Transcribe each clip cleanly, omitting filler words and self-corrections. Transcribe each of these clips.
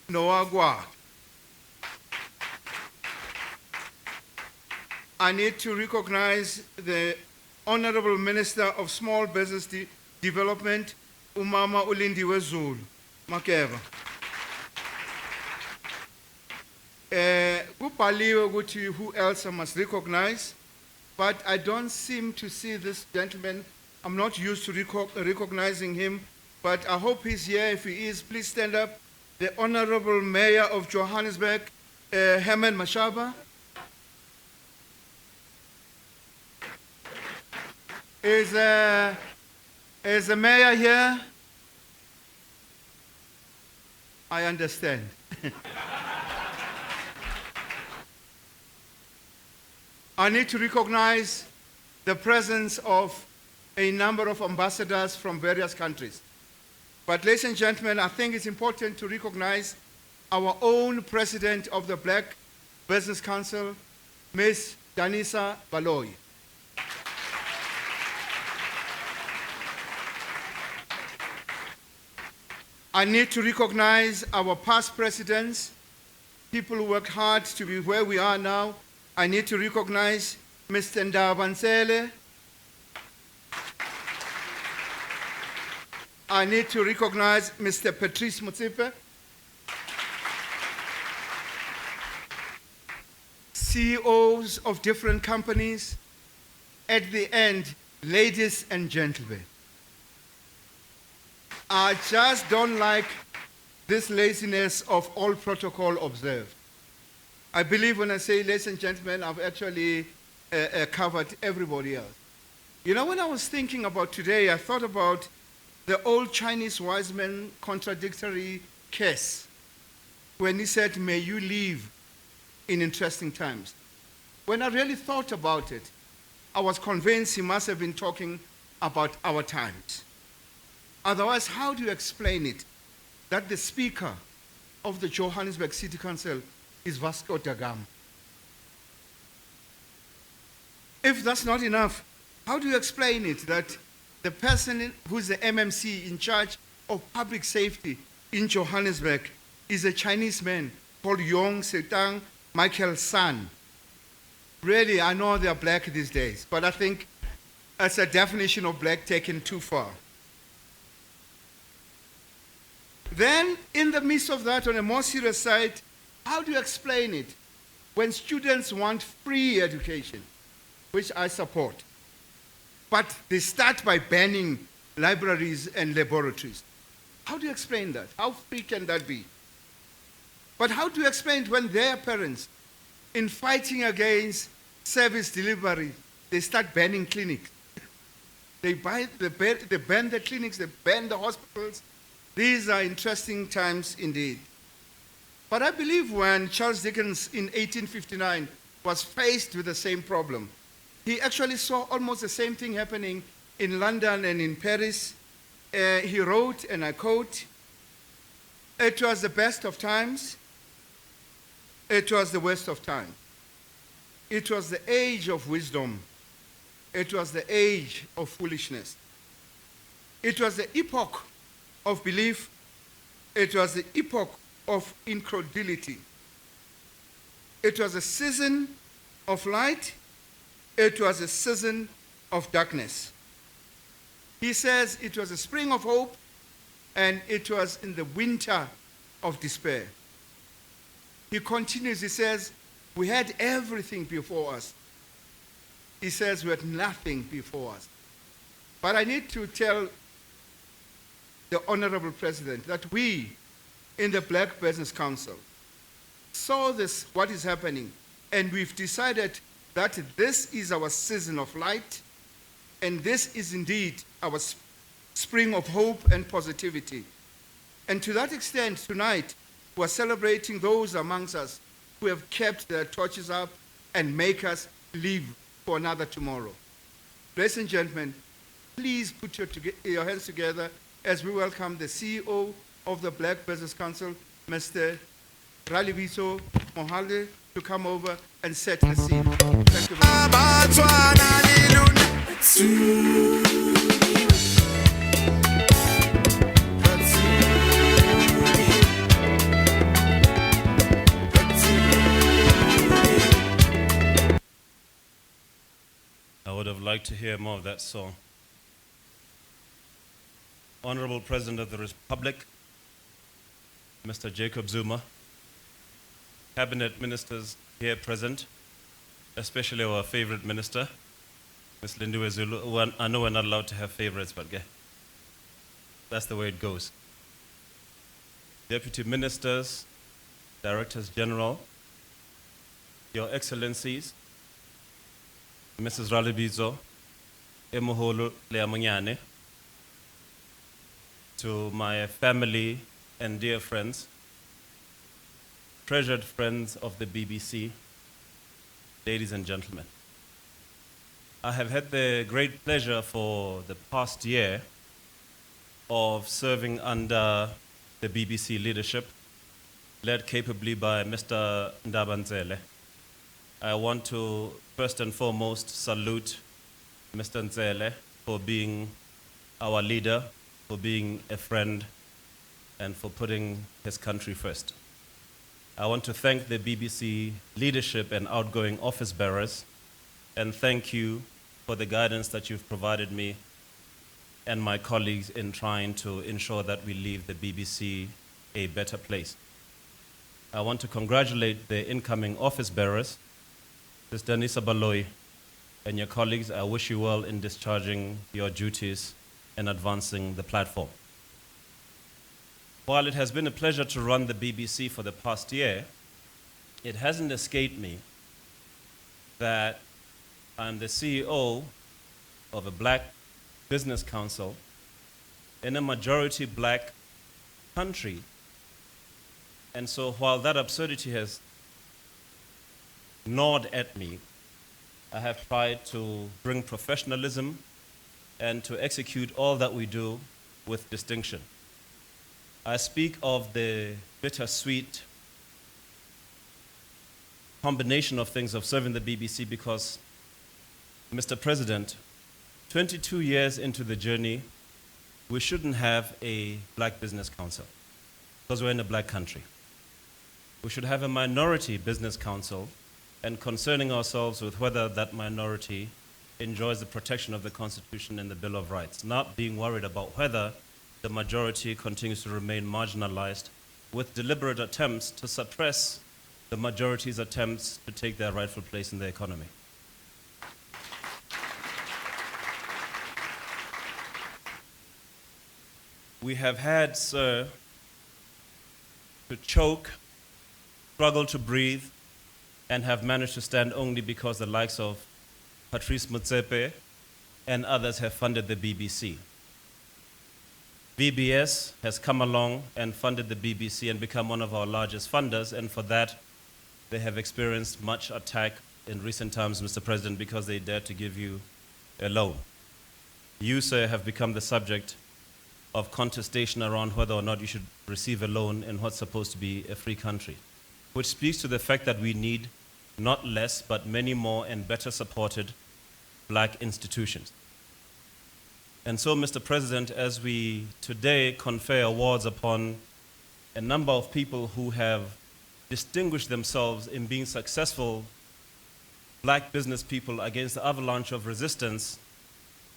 Noagwa. I need to recognize the Honorable Minister of Small Business Development, Umama Ulindiwe Zulu, Makeba. Kubhaliwe ukuthi who else I must recognize, but I don't seem to see this gentleman. I'm not used to recognizing him, but I hope he's here. If he is, please stand up. The Honorable Mayor of Johannesburg, Herman Mashaba. Is the mayor here? I understand. I need to recognize the presence of a number of ambassadors from various countries. But ladies and gentlemen, I think it's important to recognize our own president of the Black Business Council, Ms. Danisa Baloyi. I need to recognize our past presidents, people who worked hard to be where we are now. I need to recognize Mr. Ndabansele. I need to recognize Mr. Patrice Motsepe, CEOs of different companies. At the end, ladies and gentlemen, I just don't like this laziness of all protocol observed. I believe when I say ladies and gentlemen, I've actually covered everybody else. You know, when I was thinking about today, I thought about the old Chinese wise man contradictory case when he said, may you live in interesting times. When I really thought about it, I was convinced he must have been talking about our times. Otherwise, how do you explain it that the Speaker of the Johannesburg City Council is Vasco da Gama? If that's not enough, how do you explain it that the person who's the MMC in charge of public safety in Johannesburg is a Chinese man called Yong Setang Michael San? Really, I know they're black these days, but I think that's a definition of black taken too far. Then, in the midst of that, on a more serious side, how do you explain it when students want free education, which I support, but they start by banning libraries and laboratories? How do you explain that? How free can that be? But how do you explain it when their parents, in fighting against service delivery, they start banning clinics? They ban the clinics, they ban the hospitals. These are interesting times indeed. But I believe when Charles Dickens in 1859 was faced with the same problem, he actually saw almost the same thing happening in London and in Paris. He wrote, and I quote, "It was the best of times, it was the worst of times. It was the age of wisdom, it was the age of foolishness. It was the epoch of belief, it was the epoch of incredulity. It was a season of light, it was a season of darkness." He says it was a spring of hope, and it was in the winter of despair. He continues, he says, we had everything before us. He says we had nothing before us. But I need to tell the Honorable President that we in the Black Business Council saw this, what is happening, and we've decided that this is our season of light, and this is indeed our spring of hope and positivity. And to that extent, tonight, we're celebrating those amongst us who have kept their torches up and make us live for another tomorrow. Ladies and gentlemen, please put your hands together as we welcome the CEO of the Black Business Council, Mr. Ralibiso Mohale, to come over and set the scene. Thank you very much. like to hear more of that song. Honorable President of the Republic, Mr. Jacob Zuma, Cabinet Ministers here present, especially our favorite minister, Ms. Lindiwe Zulu. I know we're not allowed to have favorites, but that's the way it goes. Deputy Ministers, Directors General, Your Excellencies, Mrs. Ralibizo, Emuholo Leamanyane, to my family and dear friends, treasured friends of the BBC, ladies and gentlemen. I have had the great pleasure for the past year of serving under the BBC leadership, led capably by Mr. Ndabanzele. I want to first and foremost salute Mr. Nzele for being our leader, for being a friend, and for putting his country first. I want to thank the BBC leadership and outgoing office bearers, and thank you for the guidance that you've provided me and my colleagues in trying to ensure that we leave the BBC a better place. I want to congratulate the incoming office bearers, Sister Nisa Baloy, and your colleagues. I wish you well in discharging your duties and advancing the platform. While it has been a pleasure to run the BBC for the past year, it hasn't escaped me that I'm the CEO of a black business council in a majority black country. And so while that absurdity has gnawed at me, I have tried to bring professionalism and to execute all that we do with distinction. I speak of the bittersweet combination of things of serving the BBC because, Mr. President, 22 years into the journey, we shouldn't have a black business council because we're in a black country. We should have a minority business council and concerning ourselves with whether that minority enjoys the protection of the Constitution and the Bill of Rights, not being worried about whether the majority continues to remain marginalized with deliberate attempts to suppress the majority's attempts to take their rightful place in the economy. We have had, sir, to choke, struggle to breathe, and have managed to stand only because the likes of Patrice Motsepe and others have funded the BBC. VBS has come along and funded the BBC and become one of our largest funders, and for that they have experienced much attack in recent times, Mr. President, because they dared to give you a loan. You, sir, have become the subject of contestation around whether or not you should receive a loan in what's supposed to be a free country, which speaks to the fact that we need not less, but many more and better supported black institutions. And so, Mr. President, as we today confer awards upon a number of people who have distinguished themselves in being successful black business people against the avalanche of resistance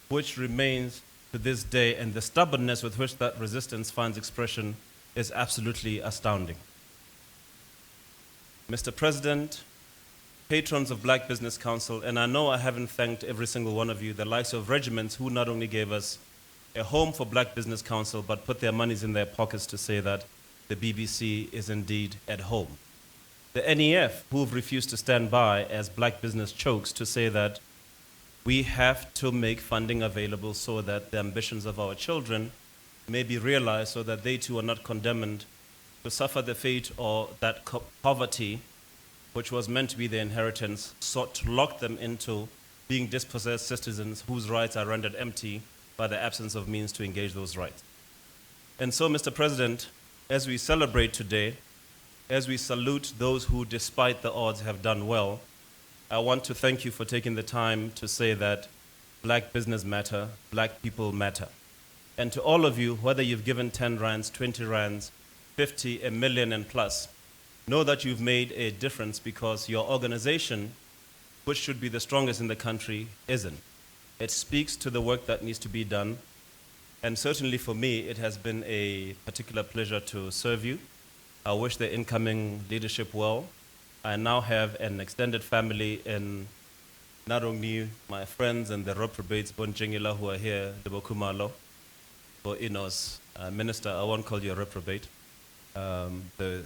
which remains to this day, and the stubbornness with which that resistance finds expression is absolutely astounding. Mr. President, patrons of Black Business Council, and I know I haven't thanked every single one of you, the likes of regiments who not only gave us a home for Black Business Council, but put their monies in their pockets to say that the BBC is indeed at home. The NEF, who've refused to stand by as black business chokes to say that we have to make funding available so that the ambitions of our children may be realized so that they too are not condemned to suffer the fate or that poverty which was meant to be their inheritance, sought to lock them into being dispossessed citizens whose rights are rendered empty by the absence of means to engage those rights. And so, Mr. President, as we celebrate today, as we salute those who, despite the odds, have done well, I want to thank you for taking the time to say that black business matter, black people matter. And to all of you, whether you've given 10 rands, 20 rands, 50, a million and plus, know that you've made a difference because your organization, which should be the strongest in the country, isn't. It speaks to the work that needs to be done. And certainly for me, it has been a particular pleasure to serve you. I wish the incoming leadership well. I now have an extended family in not only my friends and the reprobates, Bonjingila, who are here, the Bokumalo, for Inos, minister, I won't call you a reprobate, the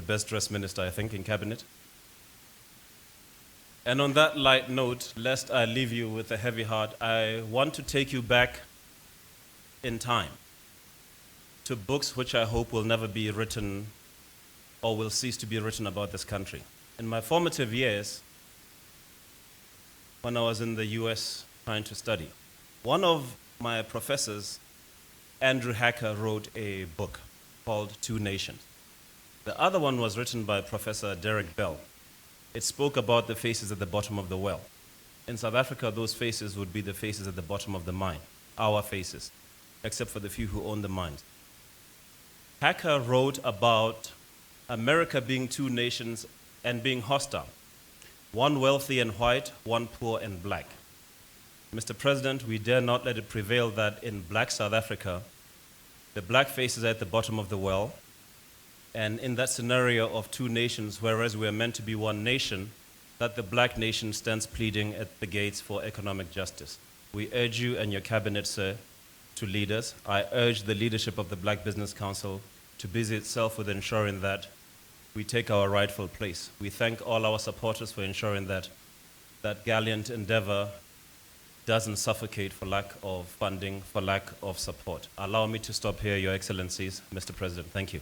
best dressed minister, I think, in cabinet. And on that light note, lest I leave you with a heavy heart, I want to take you back in time to books which I hope will never be written or will cease to be written about this country. In my formative years, when I was in the US trying to study, one of my professors, Andrew Hacker, wrote a book called Two Nations. The other one was written by Professor Derek Bell. It spoke about the faces at the bottom of the well. In South Africa, those faces would be the faces at the bottom of the mine, our faces, except for the few who own the mines. Hacker wrote about America being two nations and being hostile, one wealthy and white, one poor and black. Mr. President, we dare not let it prevail that in black South Africa, the black face is at the bottom of the well, and in that scenario of two nations, whereas we are meant to be one nation, that the black nation stands pleading at the gates for economic justice. We urge you and your cabinet, sir, to lead us. I urge the leadership of the Black Business Council to busy itself with ensuring that we take our rightful place. We thank all our supporters for ensuring that that gallant endeavor doesn't suffocate for lack of funding, for lack of support. Allow me to stop here, Your Excellencies, Mr. President. Thank you.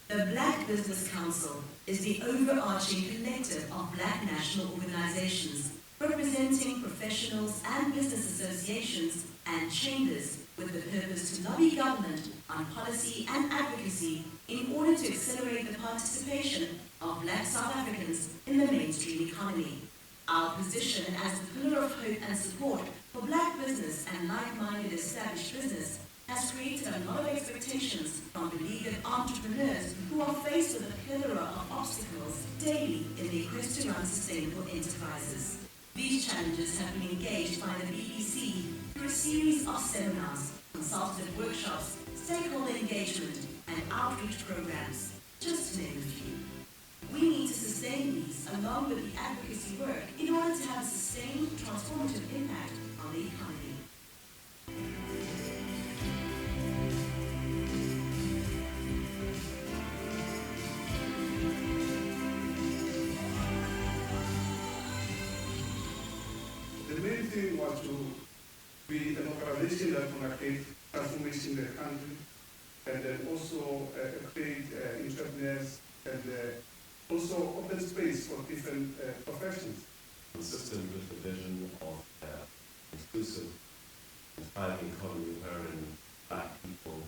The Black Business Council is the overarching collective of black national organizations representing professionals and business associations and chambers with the purpose to lobby government on policy and advocacy in order to accelerate the participation of black South Africans in the mainstream economy. Our position as the pillar of hope and support for black business and like-minded established business has created a lot of expectations from beleaguered entrepreneurs who are faced with a plethora of obstacles daily in their quest to run sustainable enterprises. These challenges have been engaged by the BBC through a series of seminars, consultative workshops, stakeholder engagement, and outreach programs, just to name a few. We need to sustain these along with the advocacy work in order to have a sustained, transformative impact on the economy. The main thing was to be an organization that will create transformation in the country, and then also create entrepreneurs and also open space for different professions. Consistent with the vision of inclusive and thriving economy wherein black people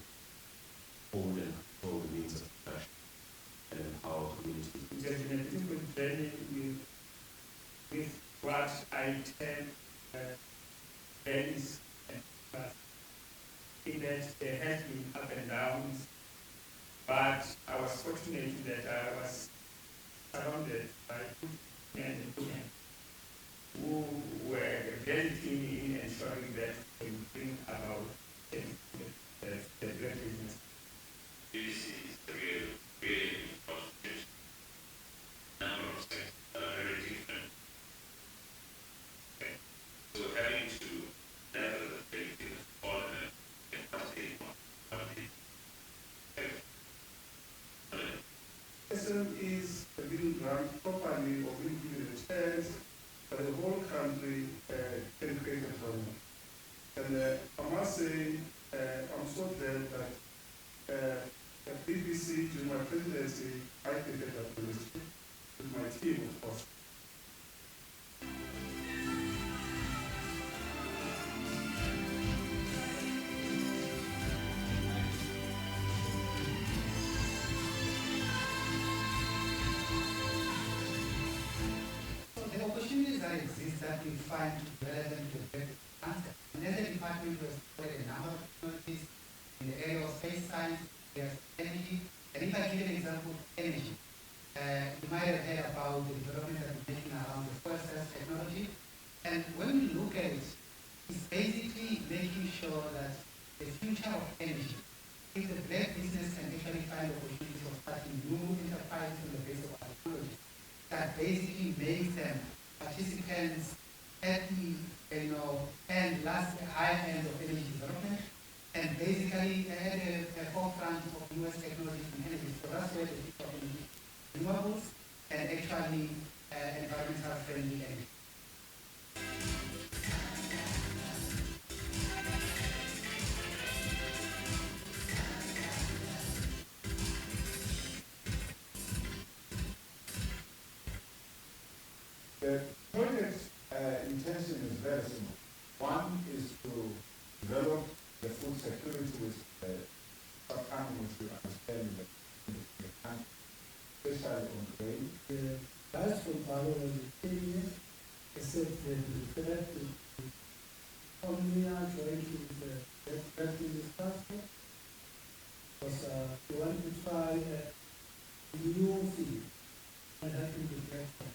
own and control the means of profession and empower communities. It has been a difficult journey with what I term valleys and paths. In that there has been up and downs, but I was fortunate that I was surrounded by good men and women who were very keen in ensuring that we bring about the black business. This is the real constitution. Number of states are very different. Okay. So having to level the playing field for all of them and partake on SM is being run properly or being given a chance that the whole country can create employment. And I must say, I'm so glad that at BBC, during my presidency, I created that ministry with my team, of course. that exist that we find relevant to the answer. And as a department, we have supported a number of technologies in the area of space science, there's energy. And if I give an example, energy, you might have heard about the development that we're making around the fuel cells technology. And when we look at it, it's basically making sure that the future of energy, if the black business can actually find opportunities of starting new enterprises on the basis of our technology, that basically makes them participants at the high end of energy development, and basically at the forefront of US technologies and energy. So that's where the future of energy, renewables, and actually environmental friendly energy. The project's intention is very simple. One is to develop the food security with coming with the understanding that the country, especially on grain. The last from Palo was 10 years, except that we referred to only jointly with the business council, because we want to try a new field and helping the platform.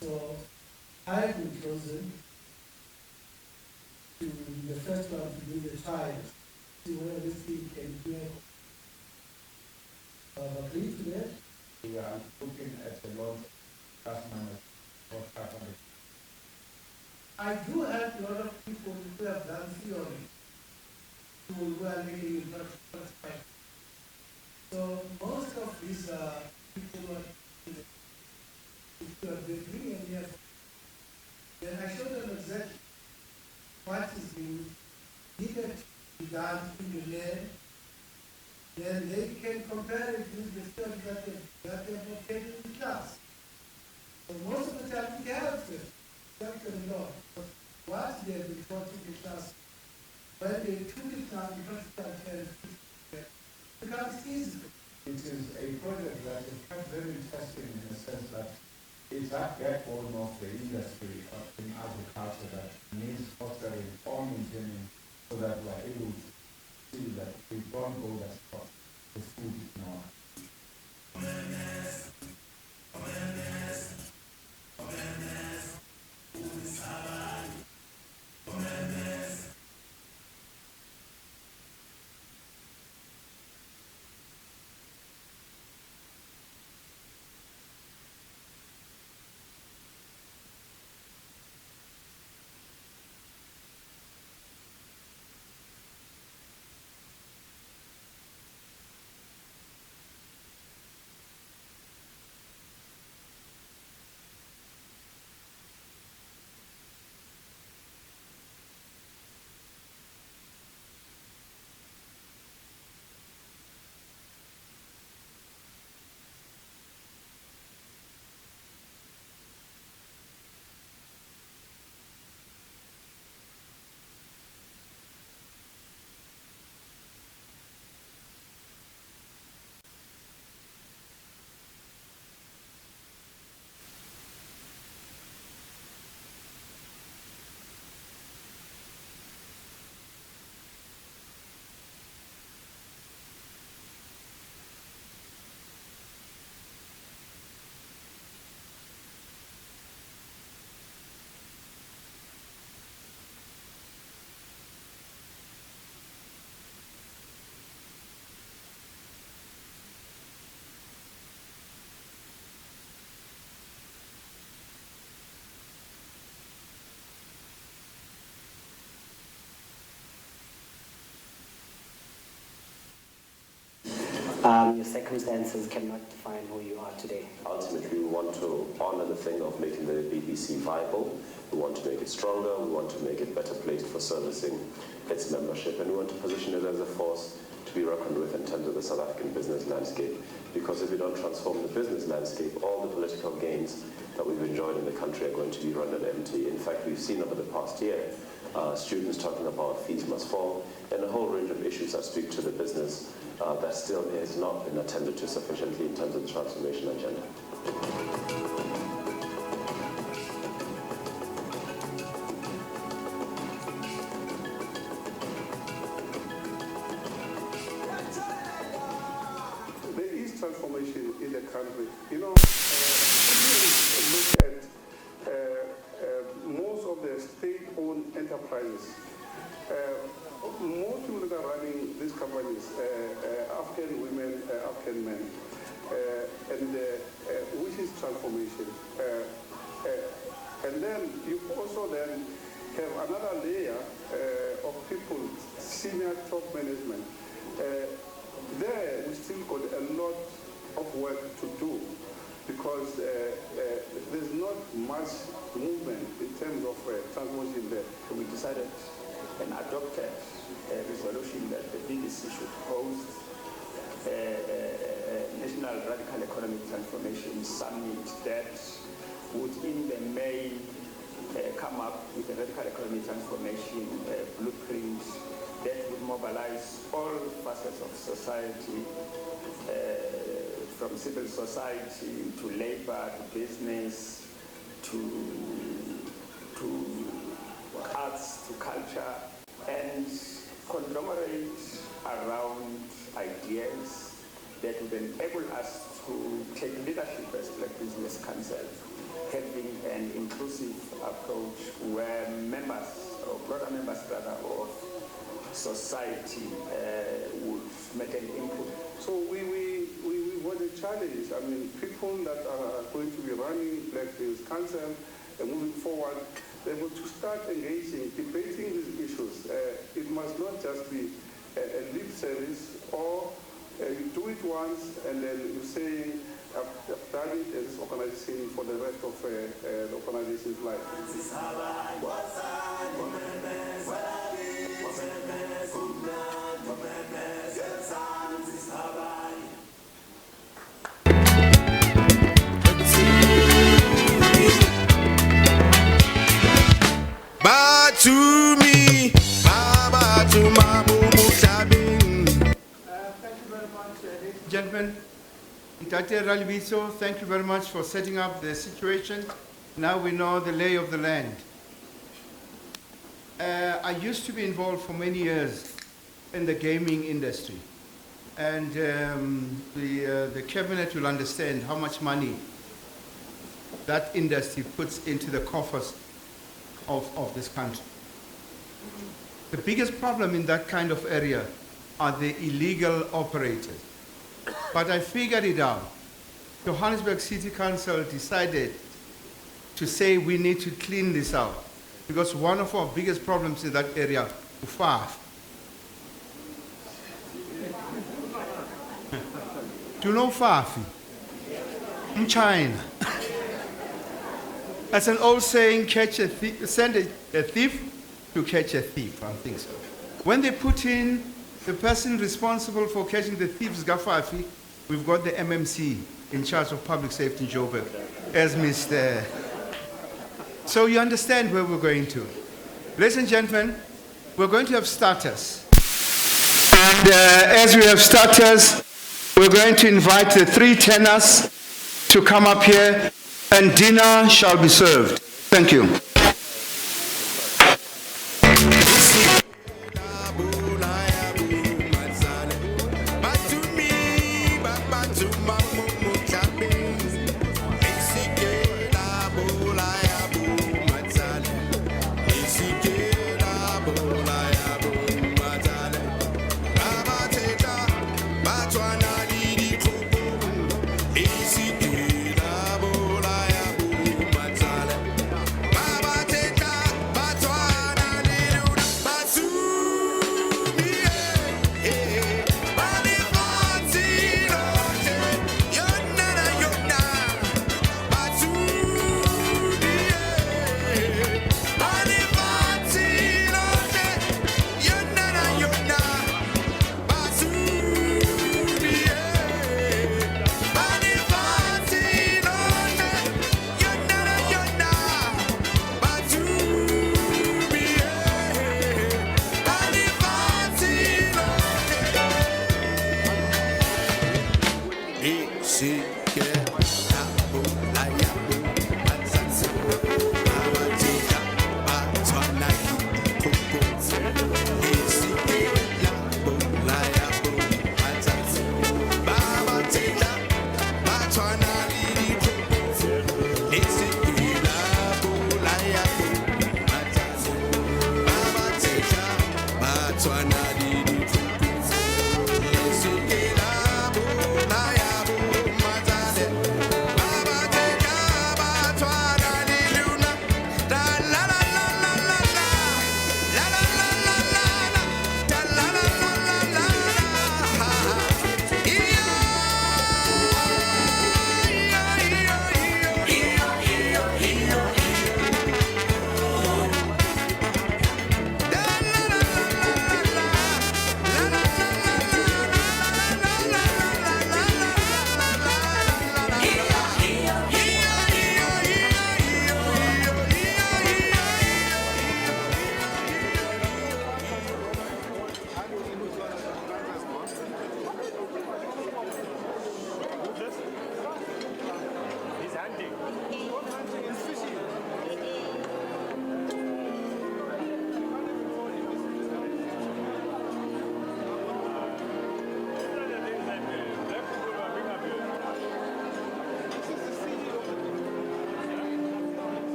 So I've been chosen to be the first one to do the trials, see whether this thing can be able. I've agreed to that. We are looking at a launch plus minus 500. I do have a lot of people who have done theory who are making it practical. So most of these people who are to a degree, and yes, then I show them exactly what is being needed to be done in the lab. Then they can compare it with the stuff that they have obtained in class. So most of the time it helps them, a lot. But what they have been taught in the class, when they took it now in practical terms, it becomes easy. It is a project that is quite very interesting in the sense that it's that backbone of the industry in agriculture that needs fostering or maintaining so that we are able to see that we don't go that far. The food is now. Your circumstances cannot define who you are today. Ultimately, we want to honor the thing of making the BBC viable. We want to make it stronger. We want to make it better placed for servicing its membership. And we want to position it as a force to be reckoned with in terms of the South African business landscape. Because if we don't transform the business landscape, all the political gains that we've enjoyed in the country are going to be rendered empty. In fact, we've seen over the past year students talking about fees must fall and a whole range of issues that speak to the business that still has not been attended to sufficiently in terms of the transformation agenda. transformation in the country. You know, if you look at most of the state-owned enterprises, most people that are running these companies, African women, African men, and which is transformation. And then you also then have another layer of people, senior top management. There we still got a lot of work to do because there's not much movement in terms of transformation there. So we decided and adopted a resolution that the BBC should host a National Radical Economic Transformation Summit that would in the May come up with a radical economic transformation blueprint that would mobilize all facets of society, from civil society to labor to business to arts to culture, and conglomerate around ideas that would enable us to take leadership as Black Business Council, having an inclusive approach where members, or broader members rather, of society would make an input. So we want a challenge. I mean, people that are going to be running Black Business Council and moving forward, they want to start engaging, debating these issues. It must not just be a lip service, or you do it once and then you say, I've done it as this organization for the rest of the organization's life. To me, Baba to Mabu Mushabin. Thank you very much, Gentlemen, Itate Ralibiso, thank you very much for setting up the situation. Now we know the lay of the land. I used to be involved for many years in the gaming industry. And the cabinet will understand how much money that industry puts into the coffers of this country. The biggest problem in that kind of area are the illegal operators. But I figured it out. Johannesburg City Council decided to say we need to clean this out because one of our biggest problems in that area is FAF. Do you know FAFI? In China. That's an old saying, catch a thief, send a thief to catch a thief, I think so. When they put in the person responsible for catching the thieves, Gafafi, we've got the MMC in charge of public safety in Joburg, as Mr. So you understand where we're going to. Ladies and gentlemen, we're going to have starters. And as we have starters, we're going to invite the three tenors to come up here, and dinner shall be served. Thank you. Baba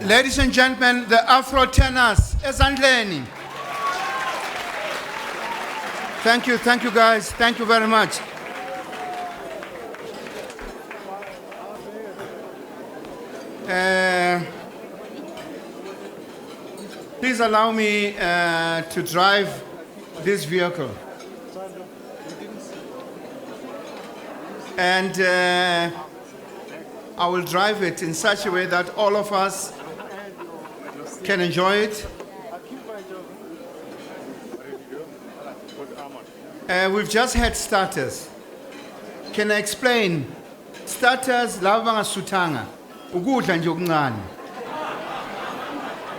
Ladies and gentlemen, the Afro tenors, ezandleni. Thank you guys, thank you very much. Please allow me to drive this vehicle. And I will drive it in such a way that all of us can enjoy it. We've just had starters. Can I explain? Starters lava bangasutanga ukudla nje okuncane.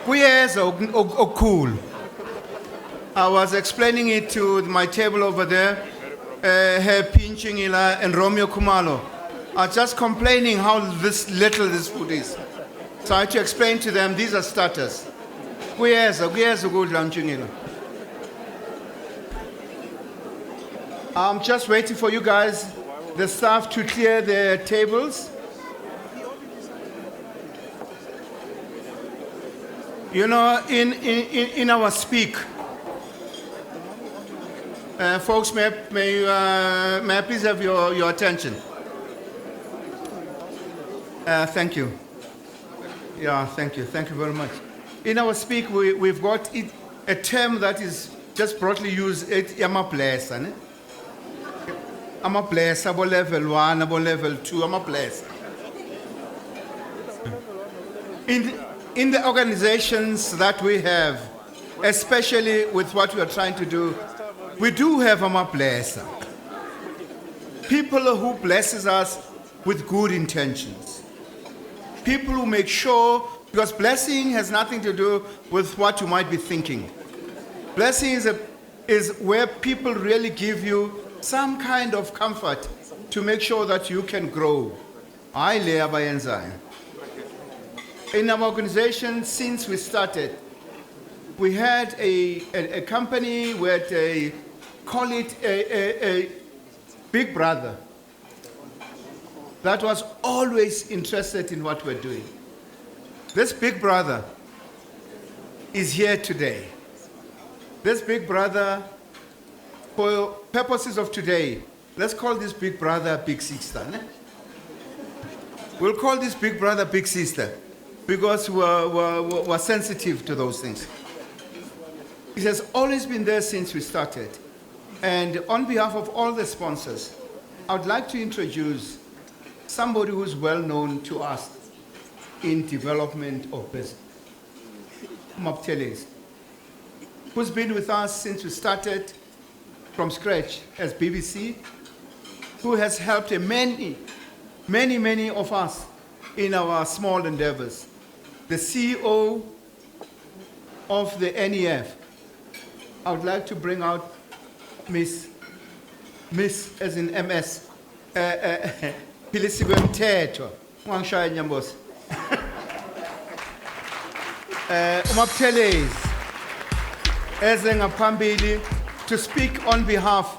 Kuyeza okukhulu. I was explaining it to my table over there, Happy Nchingila and Romeo Kumalo are just complaining how little this food is. So I had to explain to them, these are starters. Kuyeza ukudla Nchingila. I'm just waiting for you guys, the staff, to clear their tables. You know, in our speak, folks, may I please have your attention? Thank you. Yeah, thank you. Thank you very much. In our speak, we've got a term that is just broadly used, yamaplesa. Amaplesa, abo level 1, abo level 2, amaplesa. In the organizations that we have, especially with what we are trying to do, we do have amaplesa. People who blesses us with good intentions. People who make sure, because blessing has nothing to do with what you might be thinking. Blessing is where people really give you some kind of comfort to make sure that you can grow. In our organization, since we started, we had a company where call it a big brother that was always interested in what we're doing. This big brother is here today. This big brother, for purposes of today, let's call this big brother big sister. We'll call this big brother big sister because we're sensitive to those things. It has always been there since we started. And on behalf of all the sponsors, I would like to introduce somebody who's well known to us in development of business. Mapteles, who's been with us since we started from scratch as BBC, who has helped many of us in our small endeavors. The CEO of the NEF. I would like to bring out Miss as in MS, Pilisiwe Mthetho, Mwangishaya Nyambosi. Umapteles, ngaphambili, to speak on behalf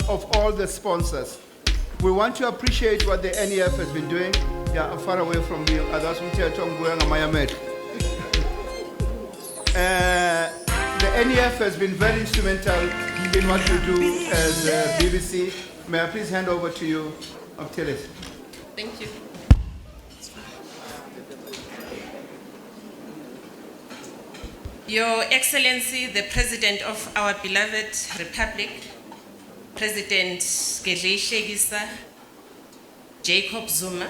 of all the sponsors. We want to appreciate what the NEF has been doing. Yeah, far away from me. The NEF has been very instrumental in what we do as BBC. May I please hand over to you, Mapteles. Thank you. Your Excellency, the President of our beloved Republic, President Gedle Jacob Zuma,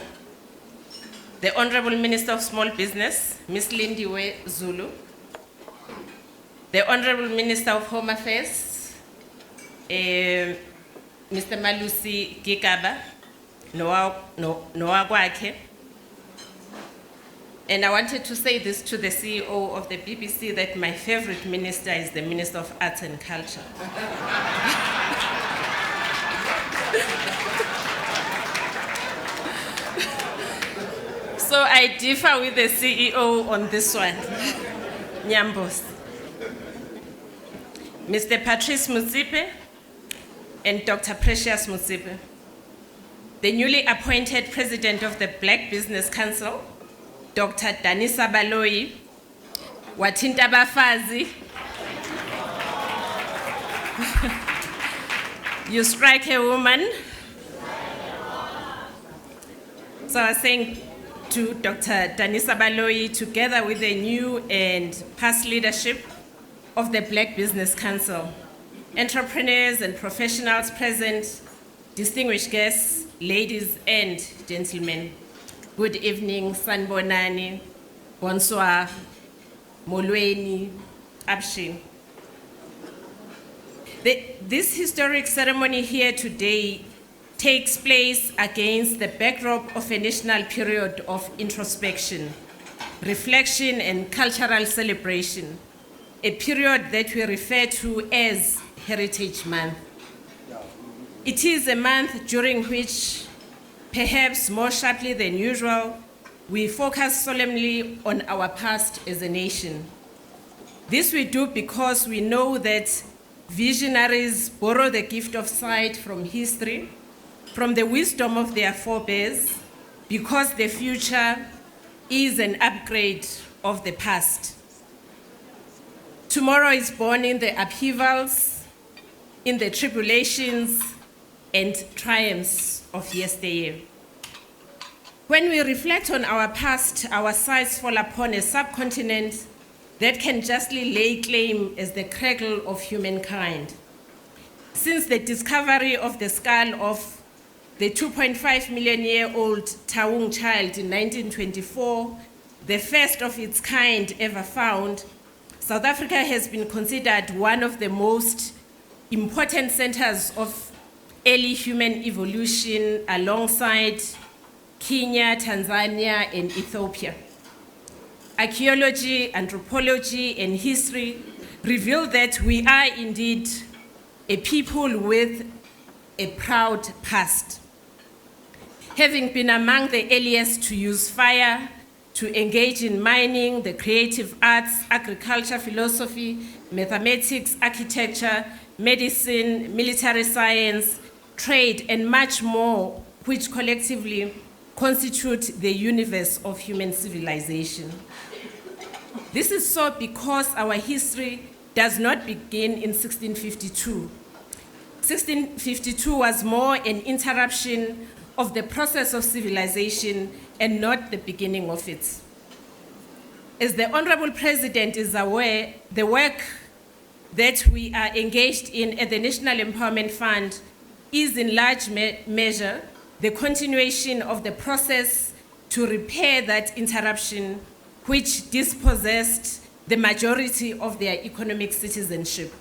the Honorable Minister of Small Business, Ms. Lindiwe Zulu, the Honorable Minister of Home Affairs, Mr. Malusi Gigaba, Noah Gwake. And I wanted to say this to the CEO of the BBC, that my favorite minister is the Minister of Arts and Culture. So I differ with the CEO on this one, Nyambos. Mr. Patrice Motsepe and Dr. Precious Motsepe. The newly appointed President of the Black Business Council, Dr. Danisa Baloyi, Watinta Bafazi. You strike a woman. So I was saying to Dr. Danisa Baloyi, together with the new and past leadership of the Black Business Council, entrepreneurs and professionals present, distinguished guests, ladies and gentlemen, good evening, sanbonani, bonsoir, molweni, abshin. This historic ceremony here today takes place against the backdrop of a national period of introspection, reflection, and cultural celebration, a period that we refer to as Heritage Month. It is a month during which, perhaps more sharply than usual, we focus solemnly on our past as a nation. This we do because we know that visionaries borrow the gift of sight from history, from the wisdom of their forebears, because the future is an upgrade of the past. Tomorrow is born in the upheavals, in the tribulations and triumphs of yesteryear. When we reflect on our past, our sights fall upon a subcontinent that can justly lay claim as the cradle of humankind. Since the discovery of the skull of the 2.5 million year old Taung child in 1924, the first of its kind ever found, South Africa has been considered one of the most important centers of early human evolution alongside Kenya, Tanzania, and Ethiopia. Archaeology, anthropology, and history reveal that we are indeed a people with a proud past. Having been among the earliest to use fire, to engage in mining, the creative arts, agriculture, philosophy, mathematics, architecture, medicine, military science, trade, and much more, which collectively constitute the universe of human civilization. This is so because our history does not begin in 1652. 1652 was more an interruption of the process of civilization and not the beginning of it. As the Honorable President is aware, the work that we are engaged in at the National Empowerment Fund is in large measure the continuation of the process to repair that interruption which dispossessed the majority of their economic citizenship.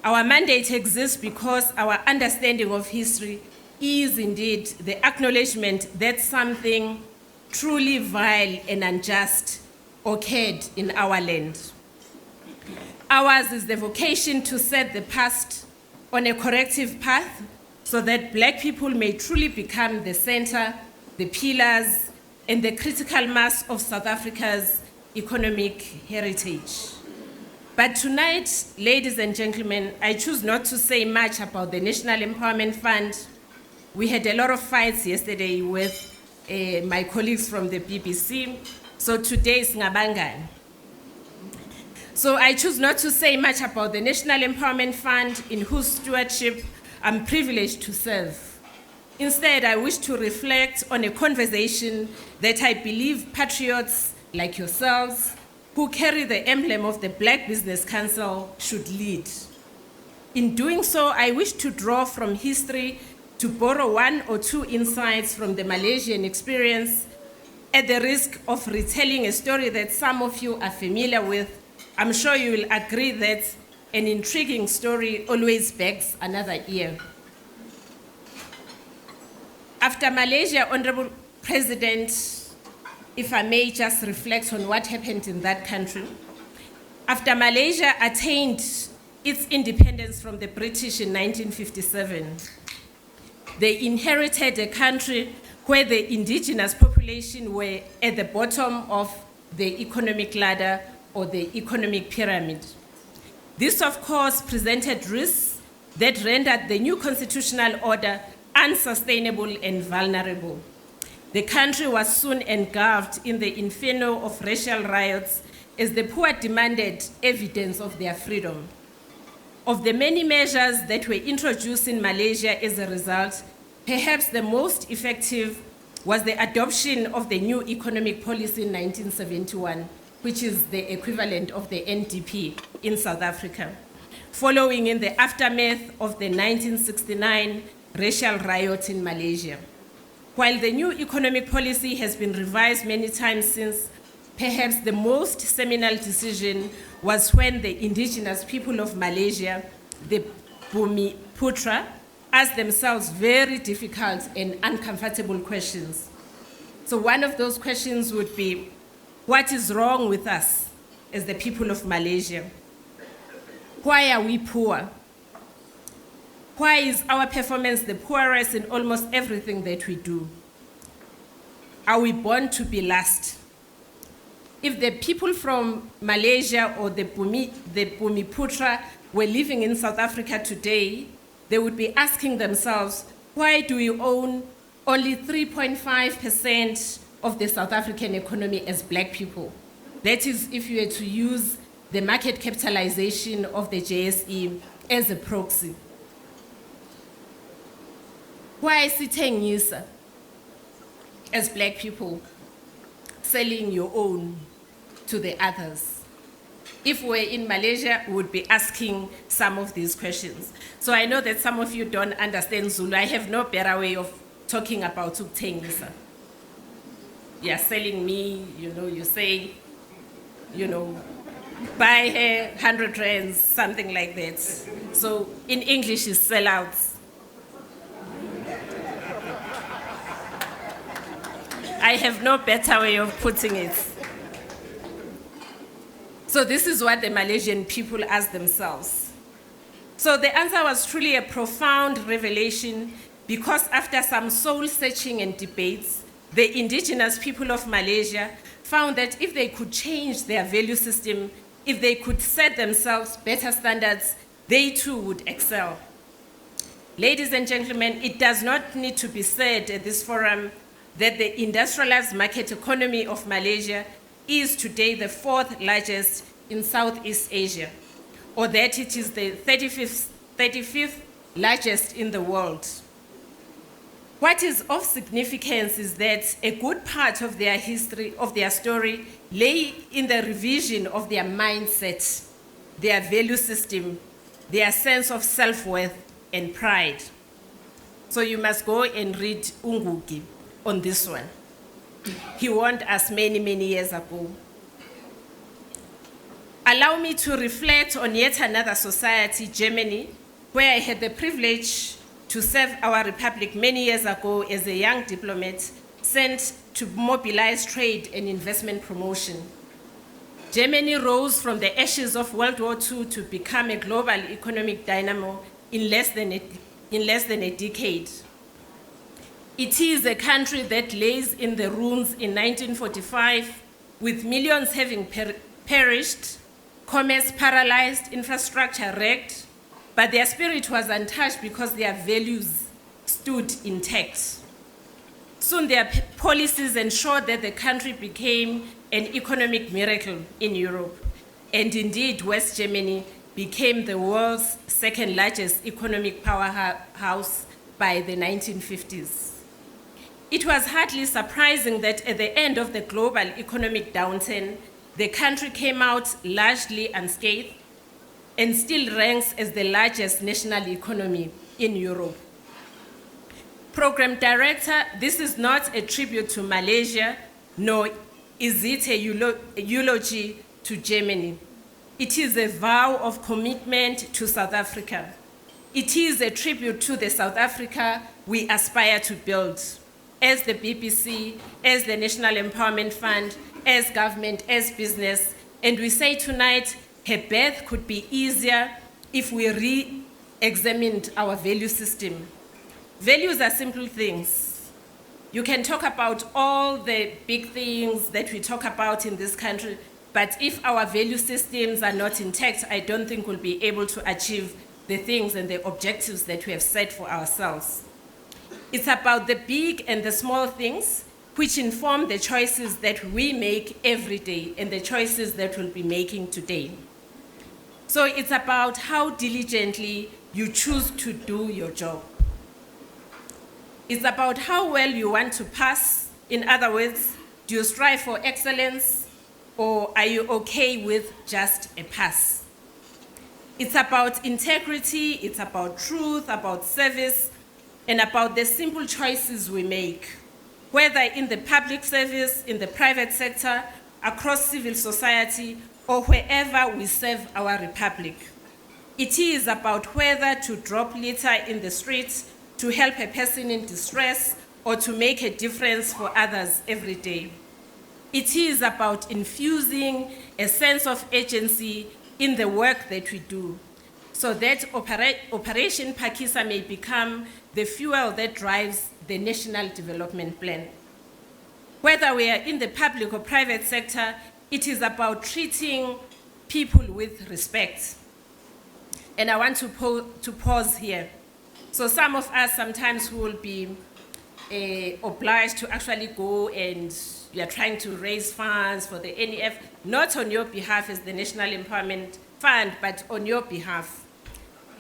Our mandate exists because our understanding of history is indeed the acknowledgement that something truly vile and unjust occurred in our land. Ours is the vocation to set the past on a corrective path so that Black people may truly become the center, the pillars, and the critical mass of South Africa's economic heritage. But tonight, ladies and gentlemen, I choose not to say much about the National Empowerment Fund. We had a lot of fights yesterday with my colleagues from the BBC, so today is Ngabangani. So I choose not to say much about the National Empowerment Fund, in whose stewardship I'm privileged to serve. Instead, I wish to reflect on a conversation that I believe patriots like yourselves, who carry the emblem of the Black Business Council, should lead. In doing so, I wish to draw from history to borrow one or two insights from the Malaysian experience, at the risk of retelling a story that some of you are familiar with. I'm sure you will agree that an intriguing story always begs another ear. After Malaysia, Honorable President, if I may just reflect on what happened in that country. After Malaysia attained its independence from the British in 1957, they inherited a country where the indigenous population were at the bottom of the economic ladder or the economic pyramid. This, of course, presented risks that rendered the new constitutional order unsustainable and vulnerable. The country was soon engulfed in the inferno of racial riots as the poor demanded evidence of their freedom. Of the many measures that were introduced in Malaysia as a result, perhaps the most effective was the adoption of the new economic policy in 1971, which is the equivalent of the NDP in South Africa, following in the aftermath of the 1969 racial riots in Malaysia. While the new economic policy has been revised many times since, perhaps the most seminal decision was when the indigenous people of Malaysia, the Bumiputra, asked themselves very difficult and uncomfortable questions. So one of those questions would be, what is wrong with us as the people of Malaysia? Why are we poor? Why is our performance the poorest in almost everything that we do? Are we born to be last? If the people from Malaysia or the Bumiputra were living in South Africa today, they would be asking themselves, why do we own only 3.5% of the South African economy as black people? That is, if you were to use the market capitalization of the JSE as a proxy. Why sithengisa as black people selling your own to the others? If we're in Malaysia, we would be asking some of these questions. So I know that some of you don't understand Zulu. I have no better way of talking about ukuthengisa. You're selling me, you say, buy her 100 rands, something like that. So in English, it's sellouts. I have no better way of putting it. So this is what the Malaysian people asked themselves. So the answer was truly a profound revelation, because after some soul-searching and debates, the indigenous people of Malaysia found that if they could change their value system, if they could set themselves better standards, they too would excel. Ladies and gentlemen, it does not need to be said at this forum that the industrialized market economy of Malaysia is today the 4th largest in Southeast Asia, or that it is the 35th largest in the world. What is of significance is that a good part of their history, of their story, lay in the revision of their mindset, their value system, their sense of self-worth and pride. So you must go and read Ngugi on this one. He warned us many, many years ago. Allow me to reflect on yet another society, Germany, where I had the privilege to serve our republic many years ago as a young diplomat sent to mobilize trade and investment promotion. Germany rose from the ashes of World War II to become a global economic dynamo in less than a decade. It is a country that lays in the ruins in 1945, with millions having perished, commerce paralyzed, infrastructure wrecked, but their spirit was untouched because their values stood intact. Soon their policies ensured that the country became an economic miracle in Europe, and indeed West Germany became the world's 2nd largest economic powerhouse by the 1950s. It was hardly surprising that at the end of the global economic downturn, the country came out largely unscathed and still ranks as the largest national economy in Europe. Program Director, this is not a tribute to Malaysia, nor is it a eulogy to Germany. It is a vow of commitment to South Africa. It is a tribute to the South Africa we aspire to build, as the BBC, as the National Empowerment Fund, as government, as business. And we say tonight, her birth could be easier if we re-examined our value system. Values are simple things. You can talk about all the big things that we talk about in this country, But if our value systems are not intact, I don't think we'll be able to achieve the things and the objectives that we have set for ourselves. It's about the big and the small things which inform the choices that we make every day and the choices that we'll be making today. So it's about how diligently you choose to do your job. It's about how well you want to pass. In other words, do you strive for excellence, or are you okay with just a pass? It's about integrity, it's about truth, about service, and about the simple choices we make, whether in the public service, in the private sector, across civil society, or wherever we serve our republic. It is about whether to drop litter in the streets to help a person in distress or to make a difference for others every day. It is about infusing a sense of agency in the work that we do, so that Operation Phakisa may become the fuel that drives the National Development Plan. Whether we are in the public or private sector, it is about treating people with respect. And I want to pause here. So some of us sometimes will be obliged to actually go and we are trying to raise funds for the NEF, not on your behalf as the National Empowerment Fund, but on your behalf.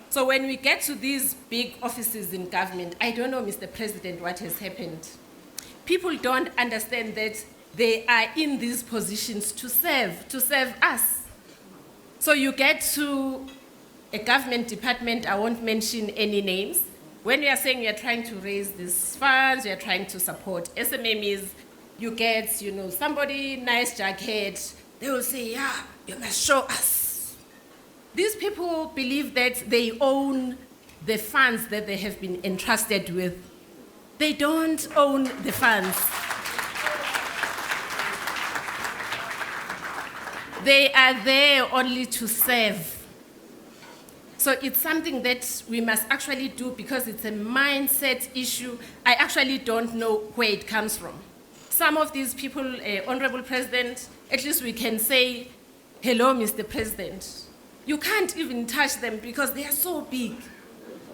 So when we get to these big offices in government, I don't know, Mr. President, what has happened. People don't understand that they are in these positions to serve us. So you get to a government department, I won't mention any names. When we are saying we are trying to raise these funds, we are trying to support SMMEs, you get, somebody nice jacket, they will say, yeah, you must show us. These people believe that they own the funds that they have been entrusted with. They don't own the funds. They are there only to serve. So it's something that we must actually do because it's a mindset issue. I actually don't know where it comes from. Some of these people, Honorable President, at least we can say, hello, Mr. President. You can't even touch them because they are so big.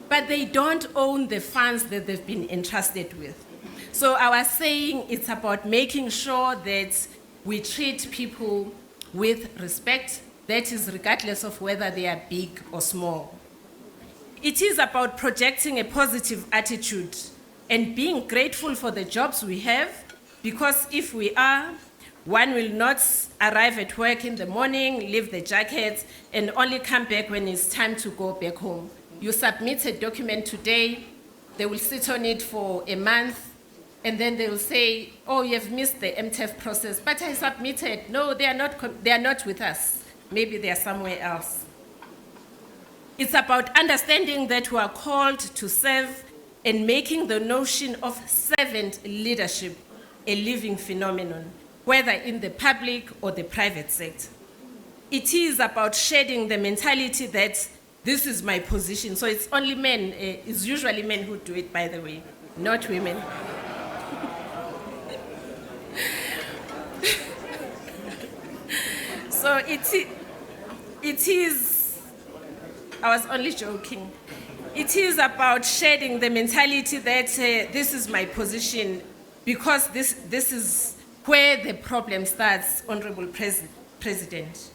But they don't own the funds that they've been entrusted with. So I was saying it's about making sure that we treat people with respect, that is regardless of whether they are big or small. It is about projecting a positive attitude and being grateful for the jobs we have, because if we are, one will not arrive at work in the morning, leave the jacket, and only come back when it's time to go back home. You submit a document today, they will sit on it for a month, and then they will say, oh, you have missed the MTEF process, but I submitted. No, they are not with us. Maybe they are somewhere else. It's about understanding that we are called to serve and making the notion of servant leadership a living phenomenon, whether in the public or the private sector. It is about shedding the mentality that this is my position. So it's only men, it's usually men who do it, by the way, not women. So it is, I was only joking. It is about shedding the mentality that this is my position, because this is where the problem starts, Honorable President.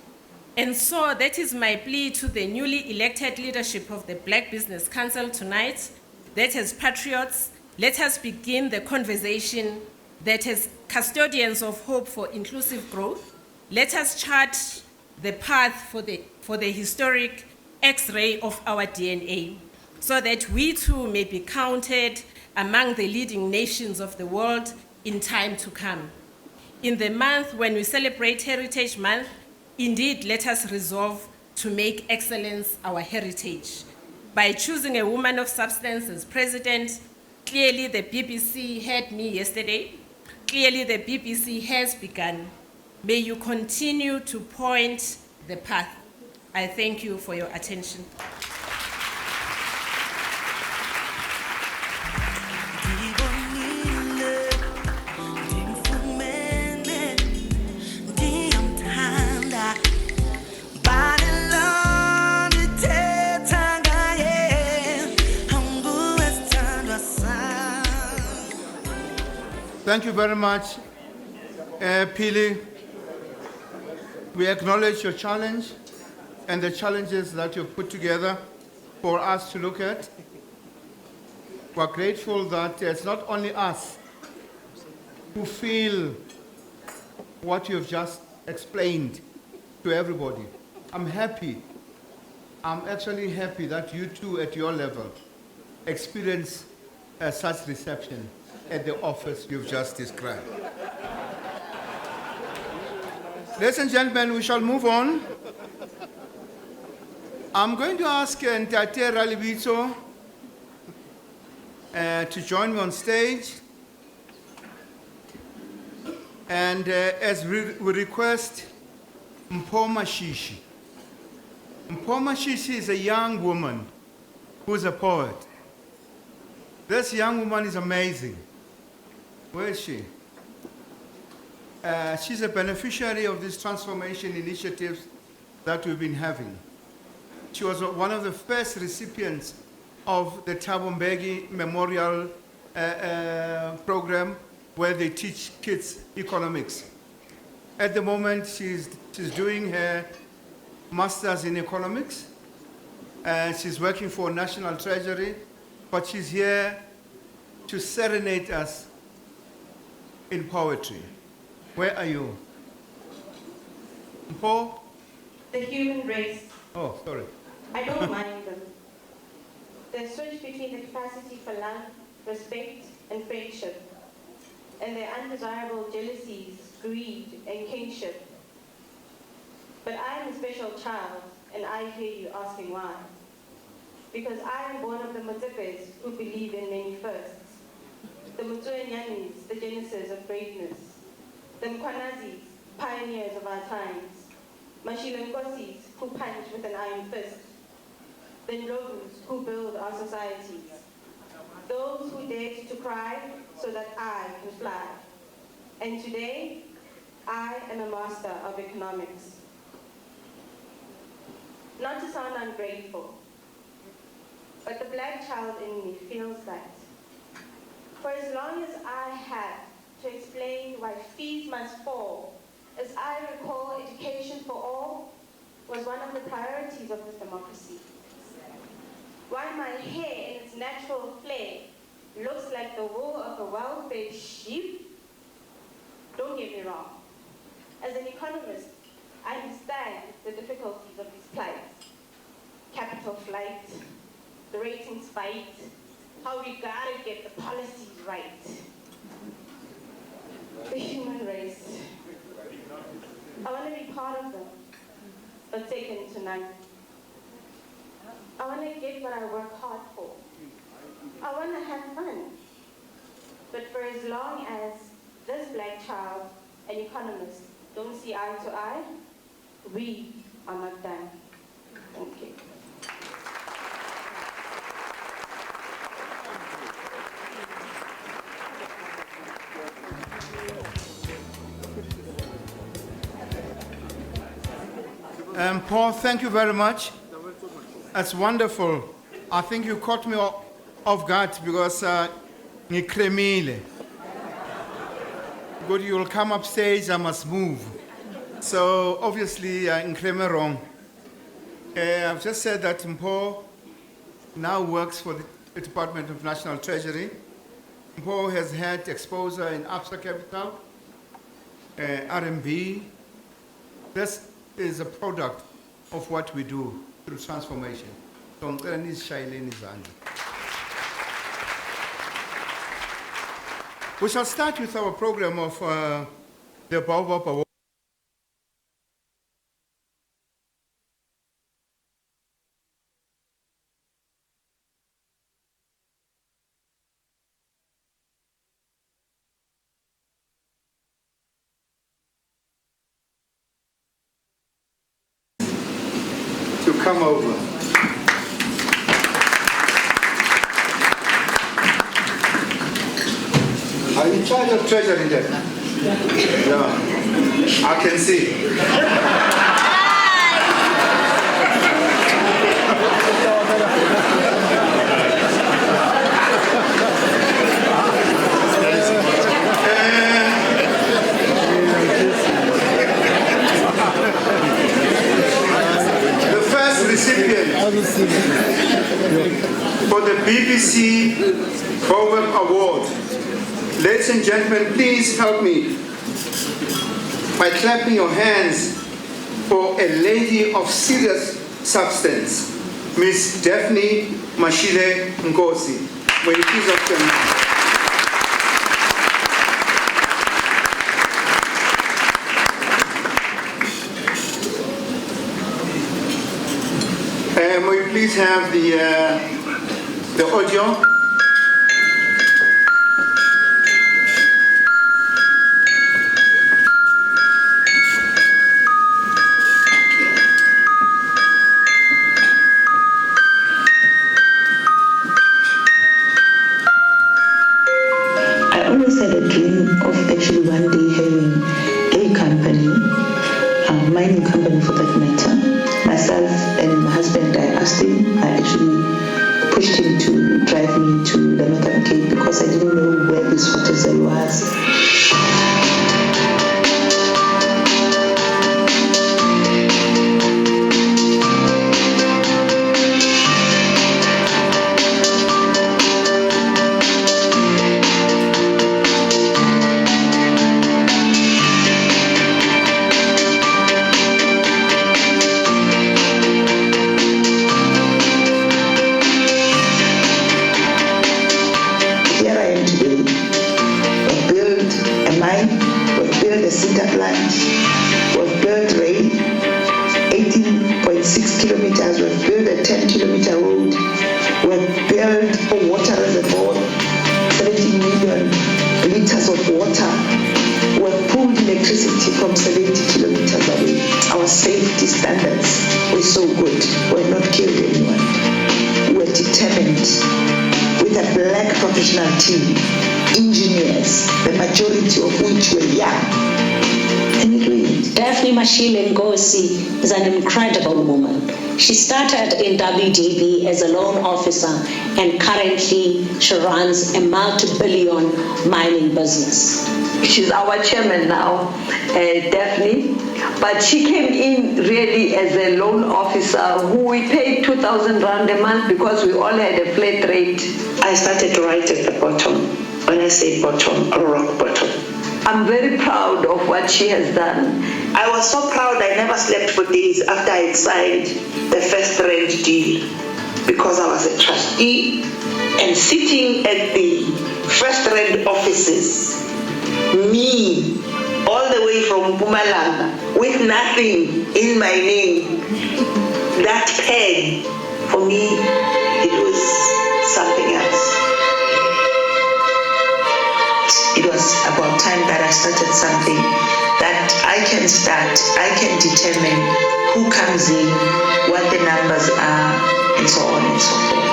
And so that is my plea to the newly elected leadership of the Black Business Council tonight, that as patriots, let us begin the conversation, that as custodians of hope for inclusive growth, let us chart the path for the historic X-ray of our DNA, so that we too may be counted among the leading nations of the world in time to come. In the month when we celebrate Heritage Month, indeed, let us resolve to make excellence our heritage. By choosing a woman of substance as president, clearly the BBC heard me yesterday. Clearly the BBC has begun. May you continue to point the path. I thank you for your attention. Time Thank you very much, Pili. We acknowledge your challenge and the challenges that you've put together for us to look at. We're grateful that it's not only us who feel what you've just explained to everybody. I'm happy. I'm actually happy that you too, at your level, experience such reception at the office you've just described. Ladies and gentlemen, we shall move on. I'm going to ask Ntate Ralibito to join me on stage. And as we request Mpho Mashishi. Mpho Mashishi is a young woman who's a poet. This young woman is amazing. Where is she? She's a beneficiary of these transformation initiatives that we've been having. She was one of the first recipients of the Thabo Mbeki Memorial program where they teach kids economics. At the moment, she's doing her master's in economics, and she's working for National Treasury, but she's here to serenade us in poetry. Where are you? Mpho? The human race. Oh, sorry. I don't mind them. They switch between the capacity for love, respect, and friendship, and their undesirable jealousies, greed, and kinship. But I am a special child, and I hear you asking why. Because I am born of the Mutepes who believe in many firsts. The Mutsuenyanis, the genesis of greatness. The Mkwanazis, pioneers of our times. Mashilenkosis, who punch with an iron fist. The Ndlovus, who build our societies. Those who dared to cry so that I can fly. And today, I am a master of economics. Not to sound ungrateful, but the black child in me feels that. For as long as I had to explain why fees must fall, as I recall, education for all was one of the priorities of this democracy. Why my hair in its natural flare looks like the wool of a well-fed sheep? Don't get me wrong. As an economist, I understand the difficulties of these plights. Capital flight, the ratings fight, how we gotta get the policies right. The human race. I want to be part of them, but second to none. I want to get what I work hard for. I want to have fun. But for as long as this black child and economist don't see eye to eye, we are not done. Thank you. Paul, thank you very much. That's wonderful. I think you caught me off guard because ngikremile. Good, you will come upstage, I must move. So obviously, ngikreme wrong. I've just said that Mpho now works for the Department of National Treasury. Mpho has had exposure in Absa Capital, RMB. This is a product of what we do through transformation. So we shall start with our program of the Baobab Award. To come over. Are you in charge of treasury there? Yeah. I can see. for the BBC Bowman Award. Ladies and gentlemen, please help me by clapping your hands for a lady of serious substance, Miss Daphne Mashile Ngozi. Will you please offer your hand? Will you please have the audio? I always had a dream of actually one day having a company, a mining company for that matter. Myself and my husband, I asked him, I actually pushed him to drive me to the Northern Cape because I didn't know where this hotel was. Team, engineers, the majority of which were young. Daphne Mashile Ngozi is an incredible woman. She started in WDB as a loan officer and currently she runs a multi-billion mining business. She's our chairman now, Daphne, but she came in really as a loan officer who we paid 2,000 rand a month because we all had a flat rate. I started right at the bottom. When I say bottom, a rock bottom. I'm very proud of what she has done. I was so proud I never slept for days after I had signed the first rent deal because I was a trustee and sitting at the first rent offices, me, all the way from Mpumalanga, with nothing in my name. That pen, for me, it was something else. It was about time that I started something that I can start, I can determine who comes in, what the numbers are, and so on and so forth.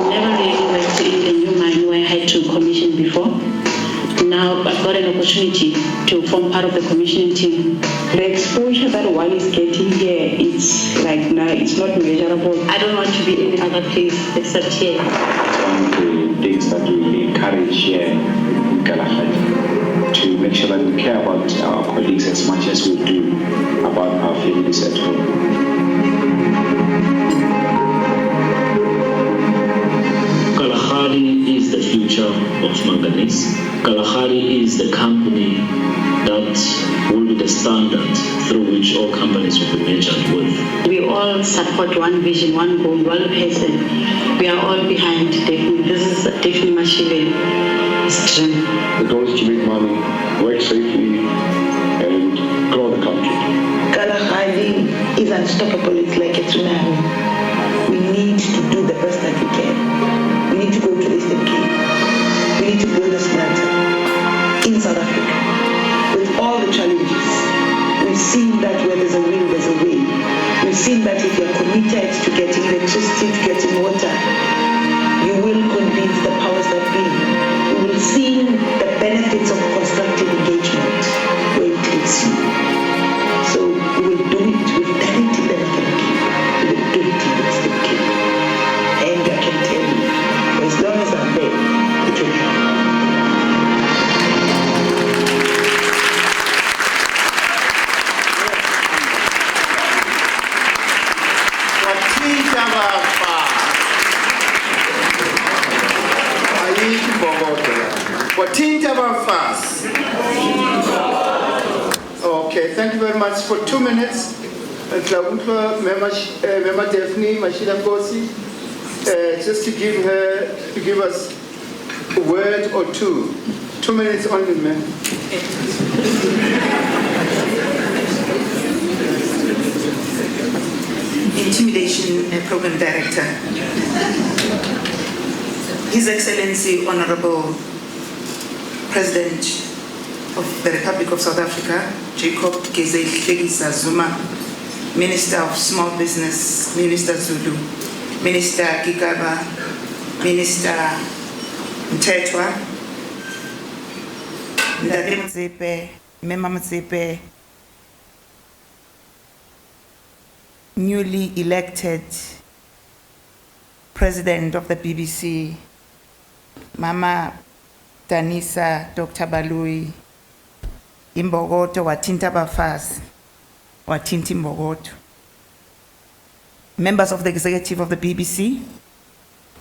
Never really worked in the new mine where I had to commission before. Now I've got an opportunity to form part of the commissioning team. The exposure that one is getting here, it's like now it's not measurable. I don't want to be any other place except here. One of the things that we encourage here in Kalahari to make sure that we care about our colleagues as much as we do about our families at home. Kalahari is the future of manganese. Kalahari is the company that will be the standard through which all companies will be measured with. We all support one vision, one goal, one person. We are all behind Daphne. This is Daphne Mashile's dream. The goal is to make money, work safely, and grow the country. Kalahari is unstoppable. It's like a tsunami. We need to do the best that we can. We need to go to Eastern Cape. We need to build a smelter in South Africa with all the challenges. We've seen that where there's a will, there's a way. We've seen that if you're committed to getting electricity, to getting water, you will convince the powers that be. We will see the benefits of constructive engagement where it takes you. So we will do it. We've done it in the Northern Cape. We will do it in the Eastern Cape. And I can tell you, as long as I'm there, it will happen. Wathinta Bafas. Okay, thank you very much. For 2 minutes, Member Daphne Mashila Kosi, just to give us a word or two. 2 minutes only, ma'am. Intimidation Program Director. His Excellency Honorable President of the Republic of South Africa, Jacob Zuma, Minister of Small Business, Minister Zulu, Minister Gigaba, Minister Mtetwa, Ndade Mzepe, Mema Mzepe, newly elected President of the BBC, Mama Danisa Dr. Balui, Imbogoto Wathinta Bafas, Wathinta Imbogoto. Members of the executive of the BBC,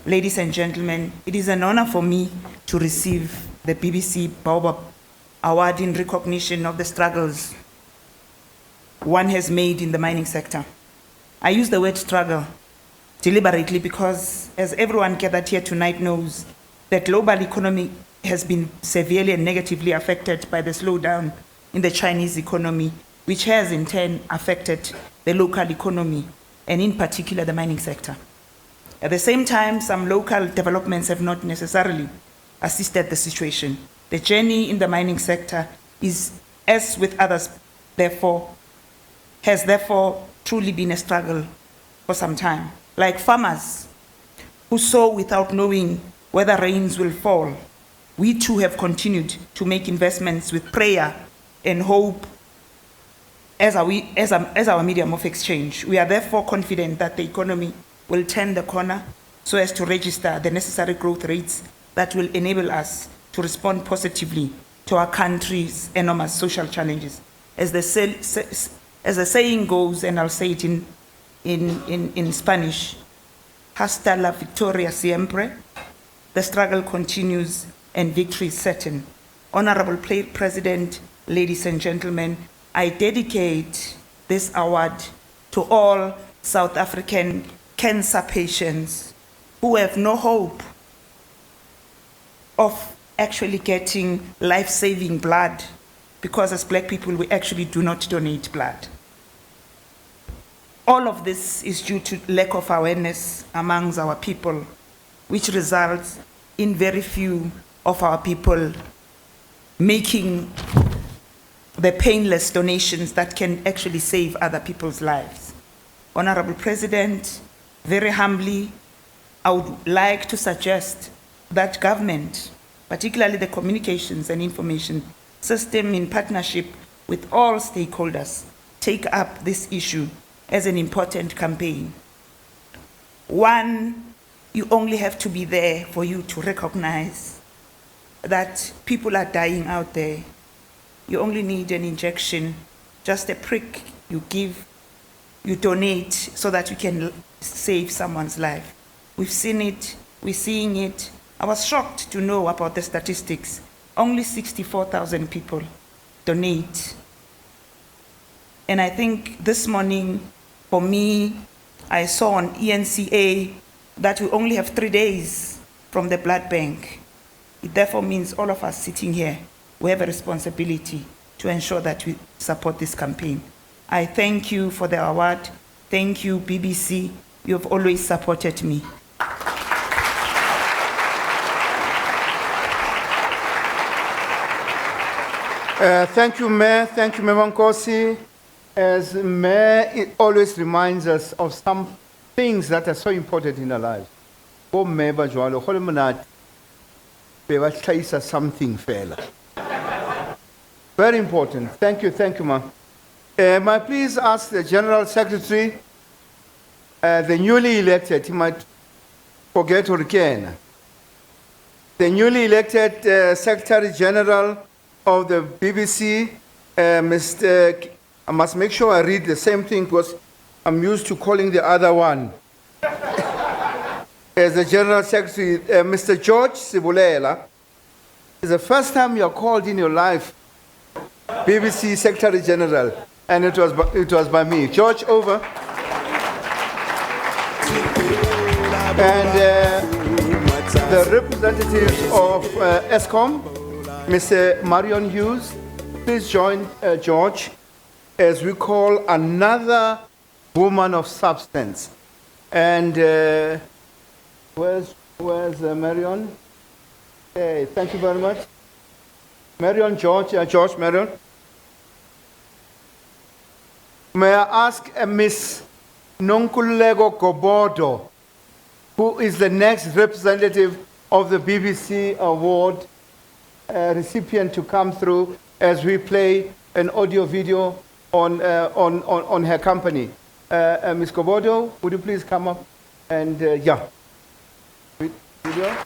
ladies and gentlemen, it is an honor for me to receive the BBC Baobab Award in recognition of the struggles one has made in the mining sector. I use the word struggle deliberately because, as everyone gathered here tonight knows, the global economy has been severely and negatively affected by the slowdown in the Chinese economy, which has in turn affected the local economy, and in particular the mining sector. At the same time, some local developments have not necessarily assisted the situation. The journey in the mining sector is, as with others, has therefore truly been a struggle for some time. Like farmers who sow without knowing whether rains will fall, we too have continued to make investments with prayer and hope as our medium of exchange. We are therefore confident that the economy will turn the corner so as to register the necessary growth rates that will enable us to respond positively to our country's enormous social challenges. As the saying goes, and I'll say it in Spanish, hasta la victoria siempre. The struggle continues and victory is certain. Honorable President, ladies and gentlemen, I dedicate this award to all South African cancer patients who have no hope of actually getting life-saving blood, because as Black people, we actually do not donate blood. All of this is due to lack of awareness amongst our people, which results in very few of our people making the painless donations that can actually save other people's lives. Honorable President, very humbly, I would like to suggest that government, particularly the communications and information system in partnership with all stakeholders, take up this issue as an important campaign. One, you only have to be there for you to recognize that people are dying out there. You only need an injection, just a prick you give, you donate so that you can save someone's life. We've seen it, we're seeing it. I was shocked to know about the statistics. Only 64,000 people donate. And I think this morning, for me, I saw on eNCA that we only have 3 days from the blood bank. It therefore means all of us sitting here, we have a responsibility to ensure that we support this campaign. I thank you for the award. Thank you, BBC. You have always supported me. Thank you, Mayor. Thank you, Member Nkosi. As Mayor, it always reminds us of some things that are so important in our lives. Oh, Member Joalo, Holomanat, something fella. Very important. Thank you, Ma. May I please ask the General Secretary, the newly elected, he might forget or again, the newly elected Secretary General of the BBC, Mr. I must make sure I read the same thing because I'm used to calling the other one. As the General Secretary, Mr. George Sibulela, It's the first time you're called in your life, BBC Secretary General, and it was by me. George, over. And the representative of ESCOM, Mr. Marion Hughes, please join George as we call another woman of substance. And where's Marion? Hey, thank you very much. Marion, George, Marion. May I ask Miss Nonkululeko Gobodo, who is the next representative of the BBC Award recipient, to come through as we play an audio video on her company. Ms. Gobodo, would you please come up and yeah. Video.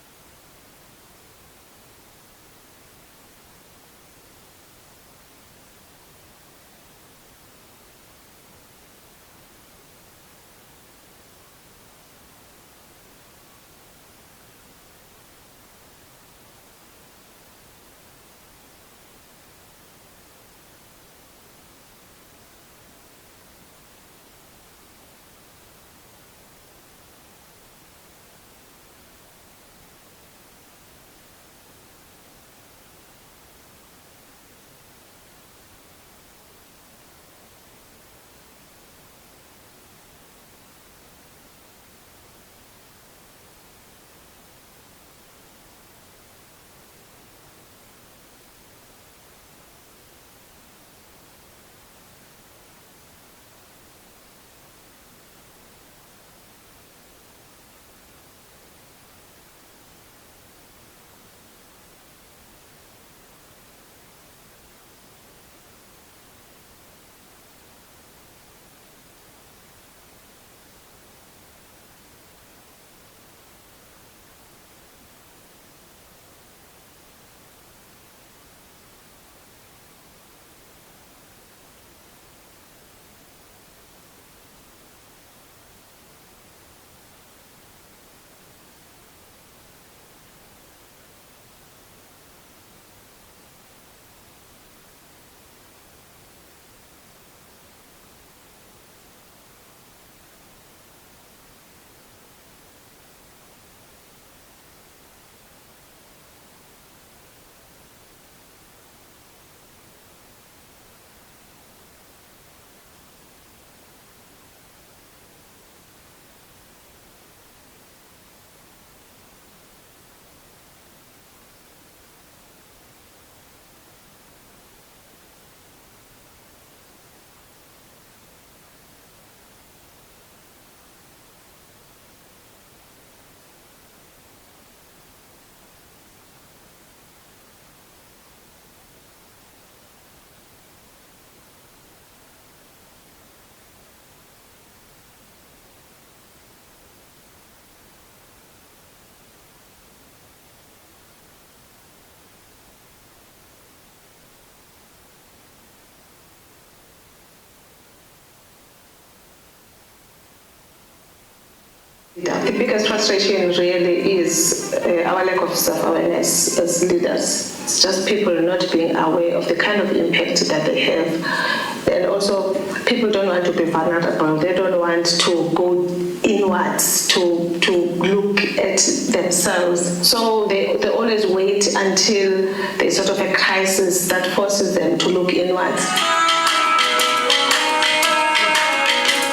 The biggest frustration really is our lack of self-awareness as leaders. It's just people not being aware of the kind of impact that they have. And also, people don't want to be vulnerable. They don't want to go inwards to look at themselves. So they always wait until there's sort of a crisis that forces them to look inwards.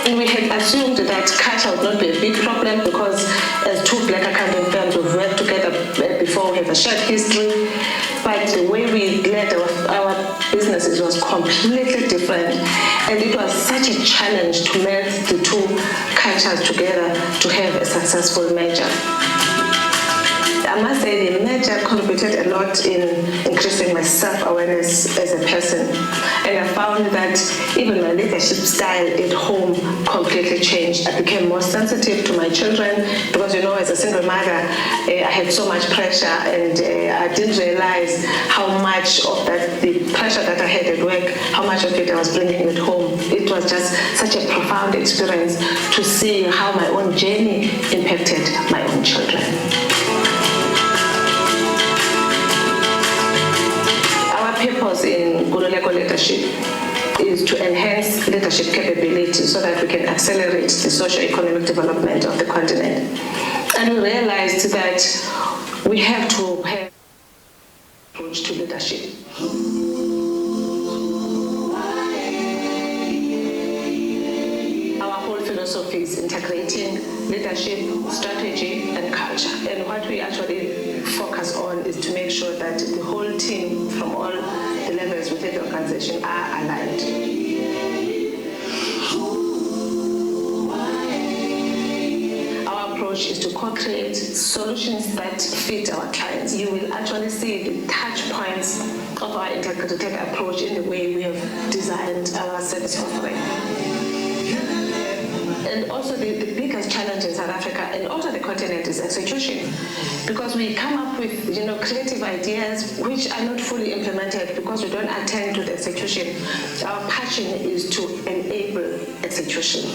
We had assumed that culture would not be a big problem because as two black accounting firms, we've worked together before, we have a shared history, but the way we led our businesses was completely different, and it was such a challenge to merge the two cultures together to have a successful merger. I must say the merger contributed a lot in increasing my self-awareness as a person. And I found that even my leadership style at home completely changed. I became more sensitive to my children because, as a single mother, I had so much pressure, and I didn't realize how much of that, the pressure that I had at work, how much of it I was bringing at home. It was just such a profound experience to see how my own journey impacted my own children. course, in Guruleko leadership is to enhance leadership capability so that we can accelerate the socio-economic development of the continent. And we realized that we have to have approach to leadership. Our whole philosophy is integrating leadership, strategy, and culture. And what we actually focus on is to make sure that the whole team from all the levels within the organization are aligned. Is to co-create solutions that fit our clients. You will actually see the touch points of our integrated approach in the way we have designed our service offering. And also the biggest challenge in South Africa and also the continent is execution, because we come up with creative ideas which are not fully implemented because we don't attend to the execution. Our passion is to enable execution.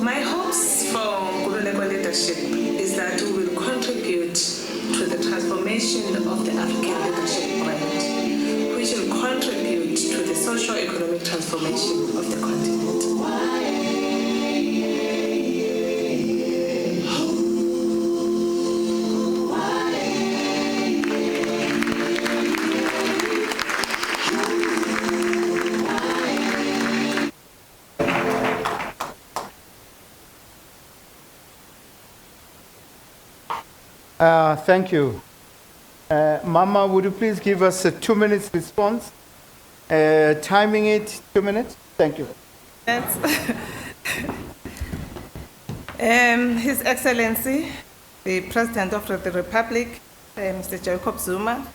My hopes for Guruleko leadership is that we will contribute to the transformation of the African leadership brand, which will contribute to the socio-economic transformation of the continent. Thank you. Mama, would you please give us a 2-minute response? Timing it 2 minutes. Thank you. His Excellency, the President of the Republic, Mr. Jacob Zuma,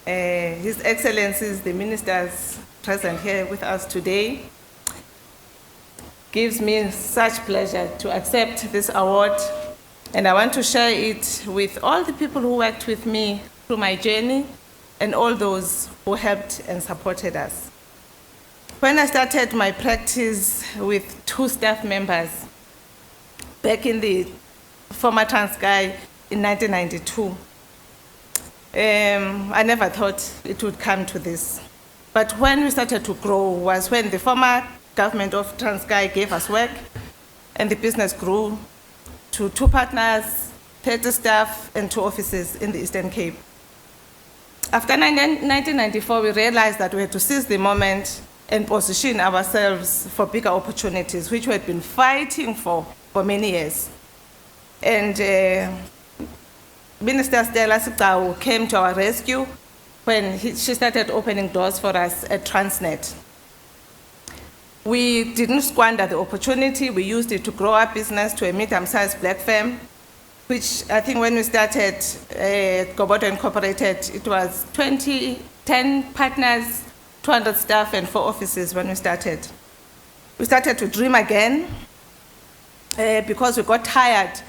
His Excellencies, the ministers present here with us today, gives me such pleasure to accept this award. And I want to share it with all the people who worked with me through my journey and all those who helped and supported us. When I started my practice with 2 staff members back in the former Transkei in 1992, I never thought it would come to this. But when we started to grow was when the former government of Transkei gave us work and the business grew to 2 partners, 30 staff, and 2 offices in the Eastern Cape. After 1994, we realized that we had to seize the moment and position ourselves for bigger opportunities, which we had been fighting for many years. And Minister Stella Sigcawu came to our rescue when she started opening doors for us at Transnet. We didn't squander the opportunity. We used it to grow our business to a medium-sized black firm, which I think when we started Gobodo Incorporated, it was 10 partners, 200 staff, and 4 offices when we started. We started to dream again because we got tired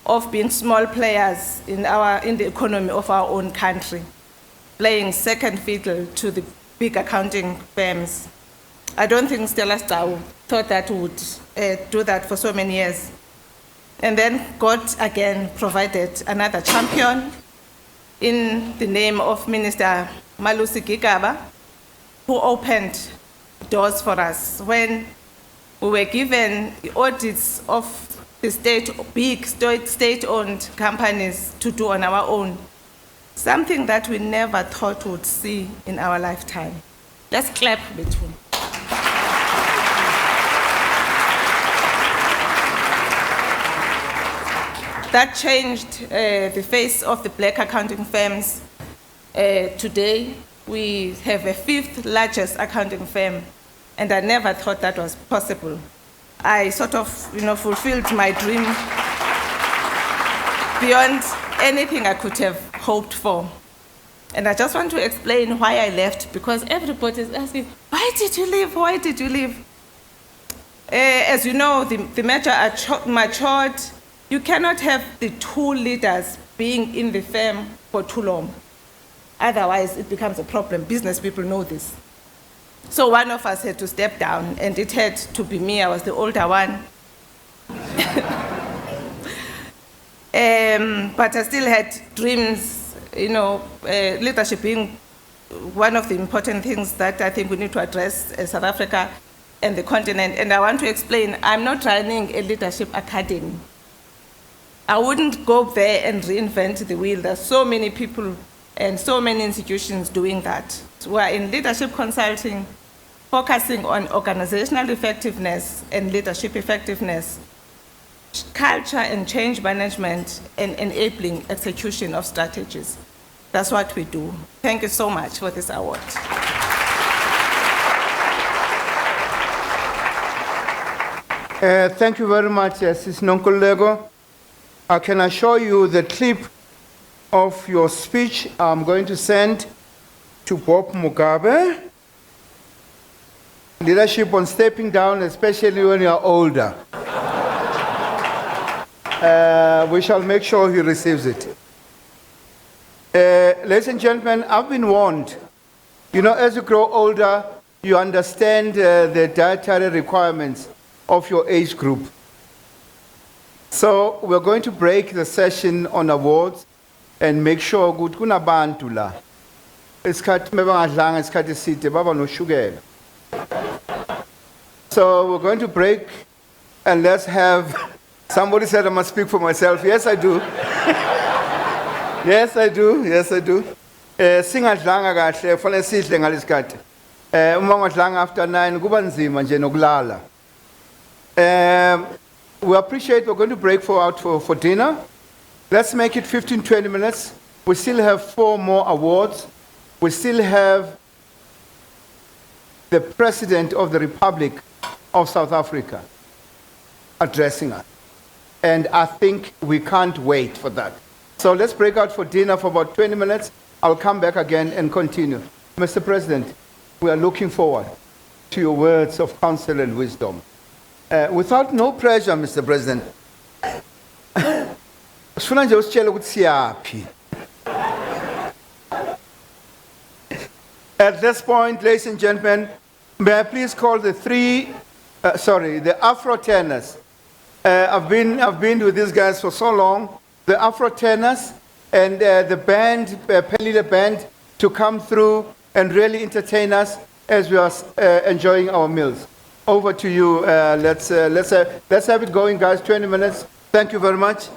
of being small players in the economy of our own country, playing second fiddle to the big accounting firms. I don't think Stella Sigcawu thought that we would do that for so many years. And then God again provided another champion in the name of Minister Malusi Gigaba, who opened doors for us when we were given the audits of the big state-owned companies to do on our own, something that we never thought we would see in our lifetime. Let's clap between. That changed the face of the black accounting firms. Today, we have a 5th largest accounting firm, and I never thought that was possible. I sort of, fulfilled my dream beyond anything I could have hoped for. And I just want to explain why I left, because everybody is asking, why did you leave? Why did you leave? As you know, the merger matured. You cannot have the 2 leaders being in the firm for too long. Otherwise, it becomes a problem. Business people know this. So one of us had to step down, and it had to be me. I was the older one. But I still had dreams, leadership being one of the important things that I think we need to address as South Africa and the continent. And I want to explain, I'm not running a leadership academy. I wouldn't go there and reinvent the wheel. There's so many people and so many institutions doing that. So we're in leadership consulting, focusing on organizational effectiveness and leadership effectiveness, culture and change management, and enabling execution of strategies. That's what we do. Thank you so much for this award. Thank you very much, Sis Nonkulego. I can assure you the clip of your speech I'm going to send to Bob Mugabe. Leadership on stepping down, especially when you are older. We shall make sure he receives it. Ladies and gentlemen, I've been warned. You know, as you grow older, you understand the dietary requirements of your age group. So we're going to break the session on awards and make sure ukuthi kunabantu la isikhathi mebangadlanga isikhathi eside baba noshukela. So we're going to break and let's have, somebody said I must speak for myself. Yes, I do. Yes, I do. Yes, I do. Singadlanga kahle fanele sidle ngalesikhathi. Uma ungadlanga after 9 kuba nzima nje nokulala. We appreciate, we're going to break for dinner. Let's make it 15-20 minutes. We still have 4 more awards. We still have the President of the Republic of South Africa addressing us. And I think we can't wait for that. So let's break out for dinner for about 20 minutes. I'll come back again and continue. Mr. President, we are looking forward to your words of counsel and wisdom. Without no pressure, Mr. President. At this point, ladies and gentlemen, may I please call the the Afro tenors. I've been with these guys for so long. The Afro tenors and the band, Pelile band, to come through and really entertain us as we are enjoying our meals. Over to you. Let's have it going, guys. 20 minutes. Thank you very much.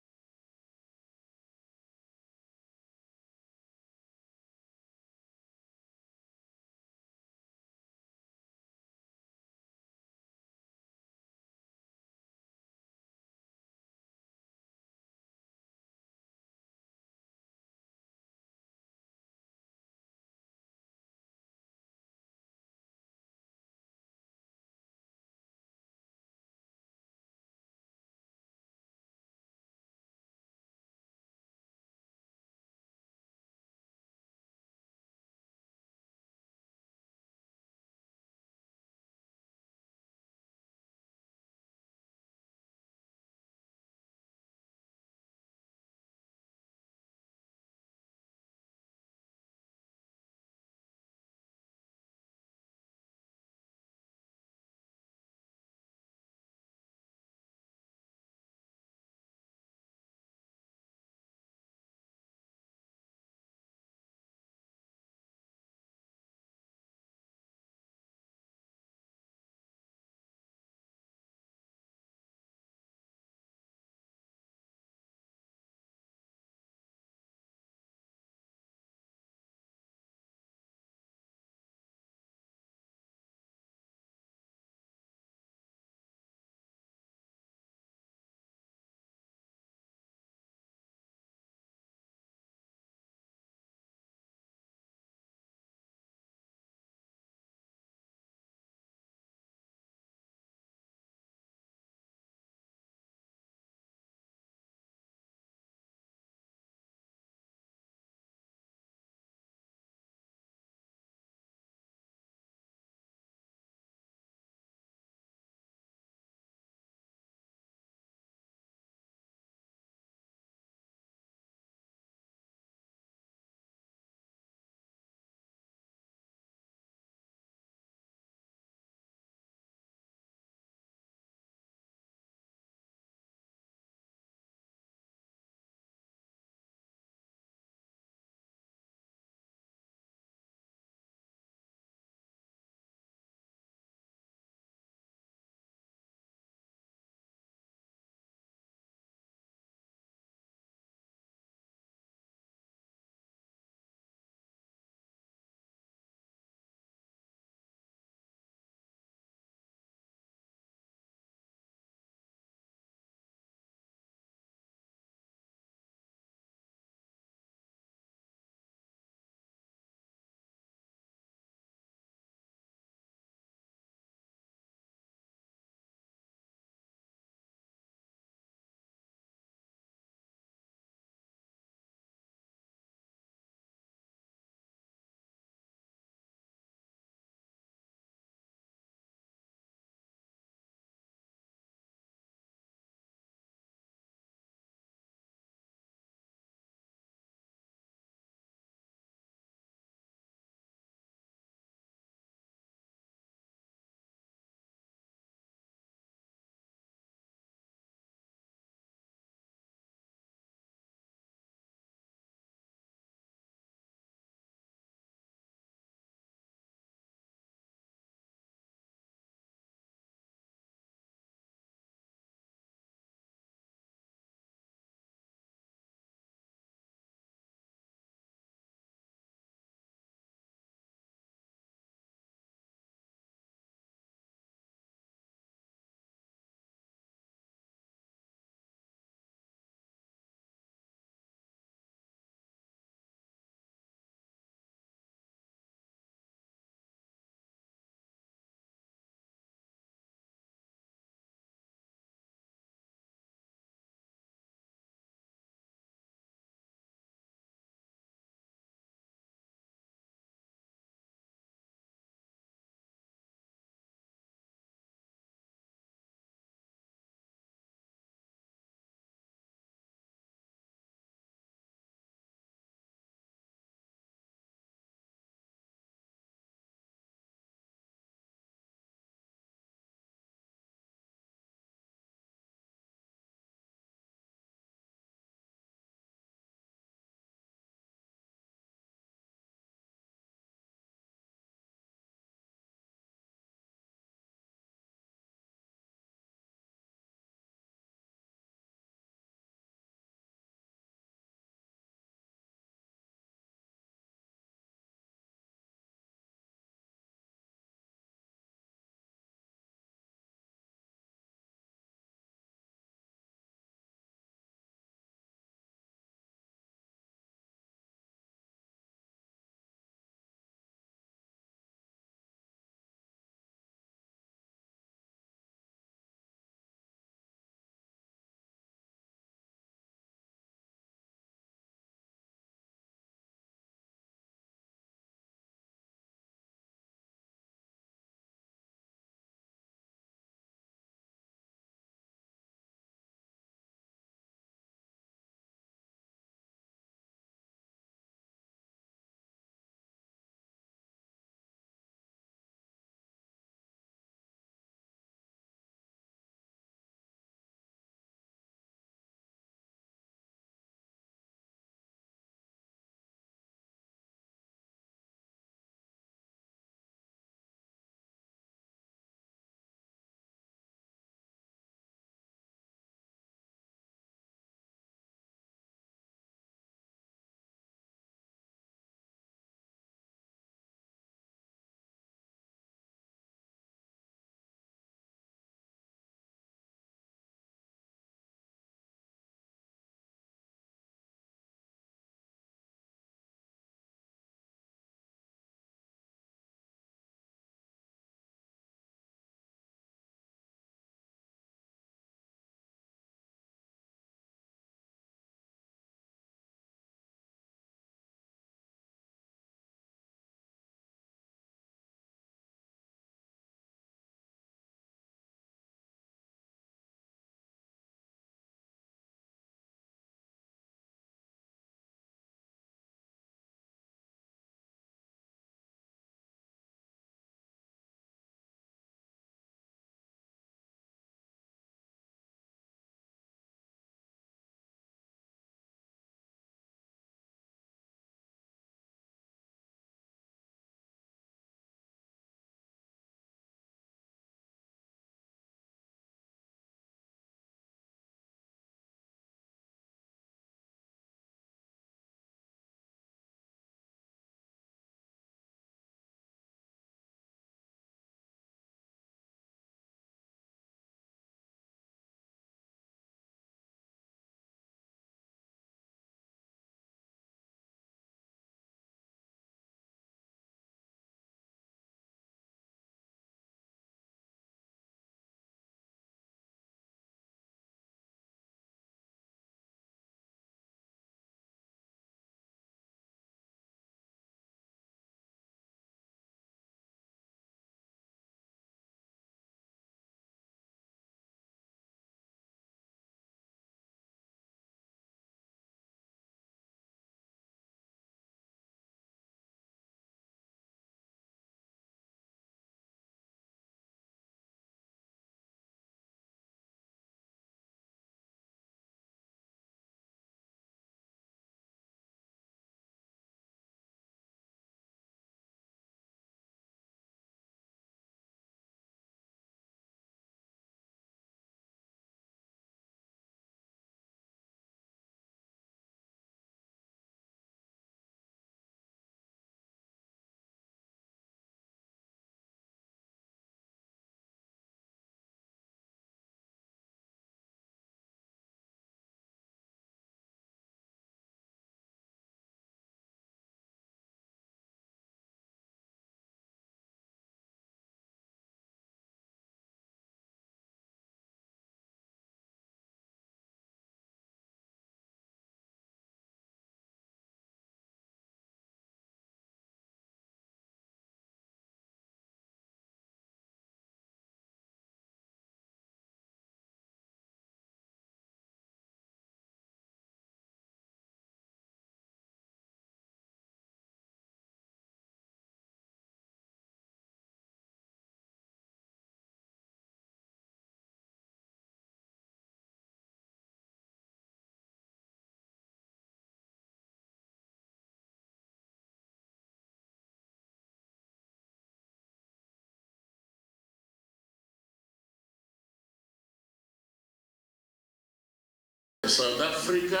South Africa,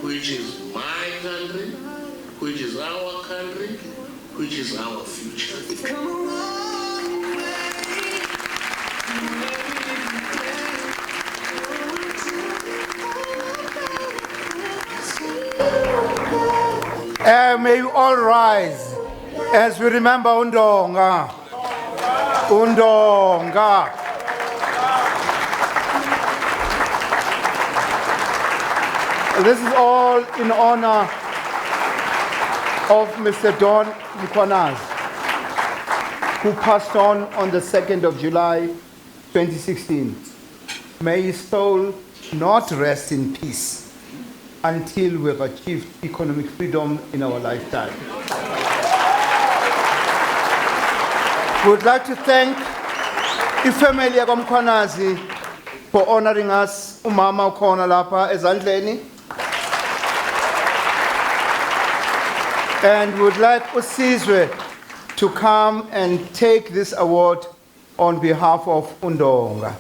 which is my country, which is our country, which is our future. May you all rise as we remember Undonga. Undonga. This is all in honor of Mr. Don Mkhwanazi, who passed on the 2nd of July, 2016. May his soul not rest in peace until we have achieved economic freedom in our lifetime. We would like to thank the family of Mkhwanazi for honoring us. Umama ukhona lapha ezandleni. And we would like uSizwe to come and take this award on behalf of Undonga.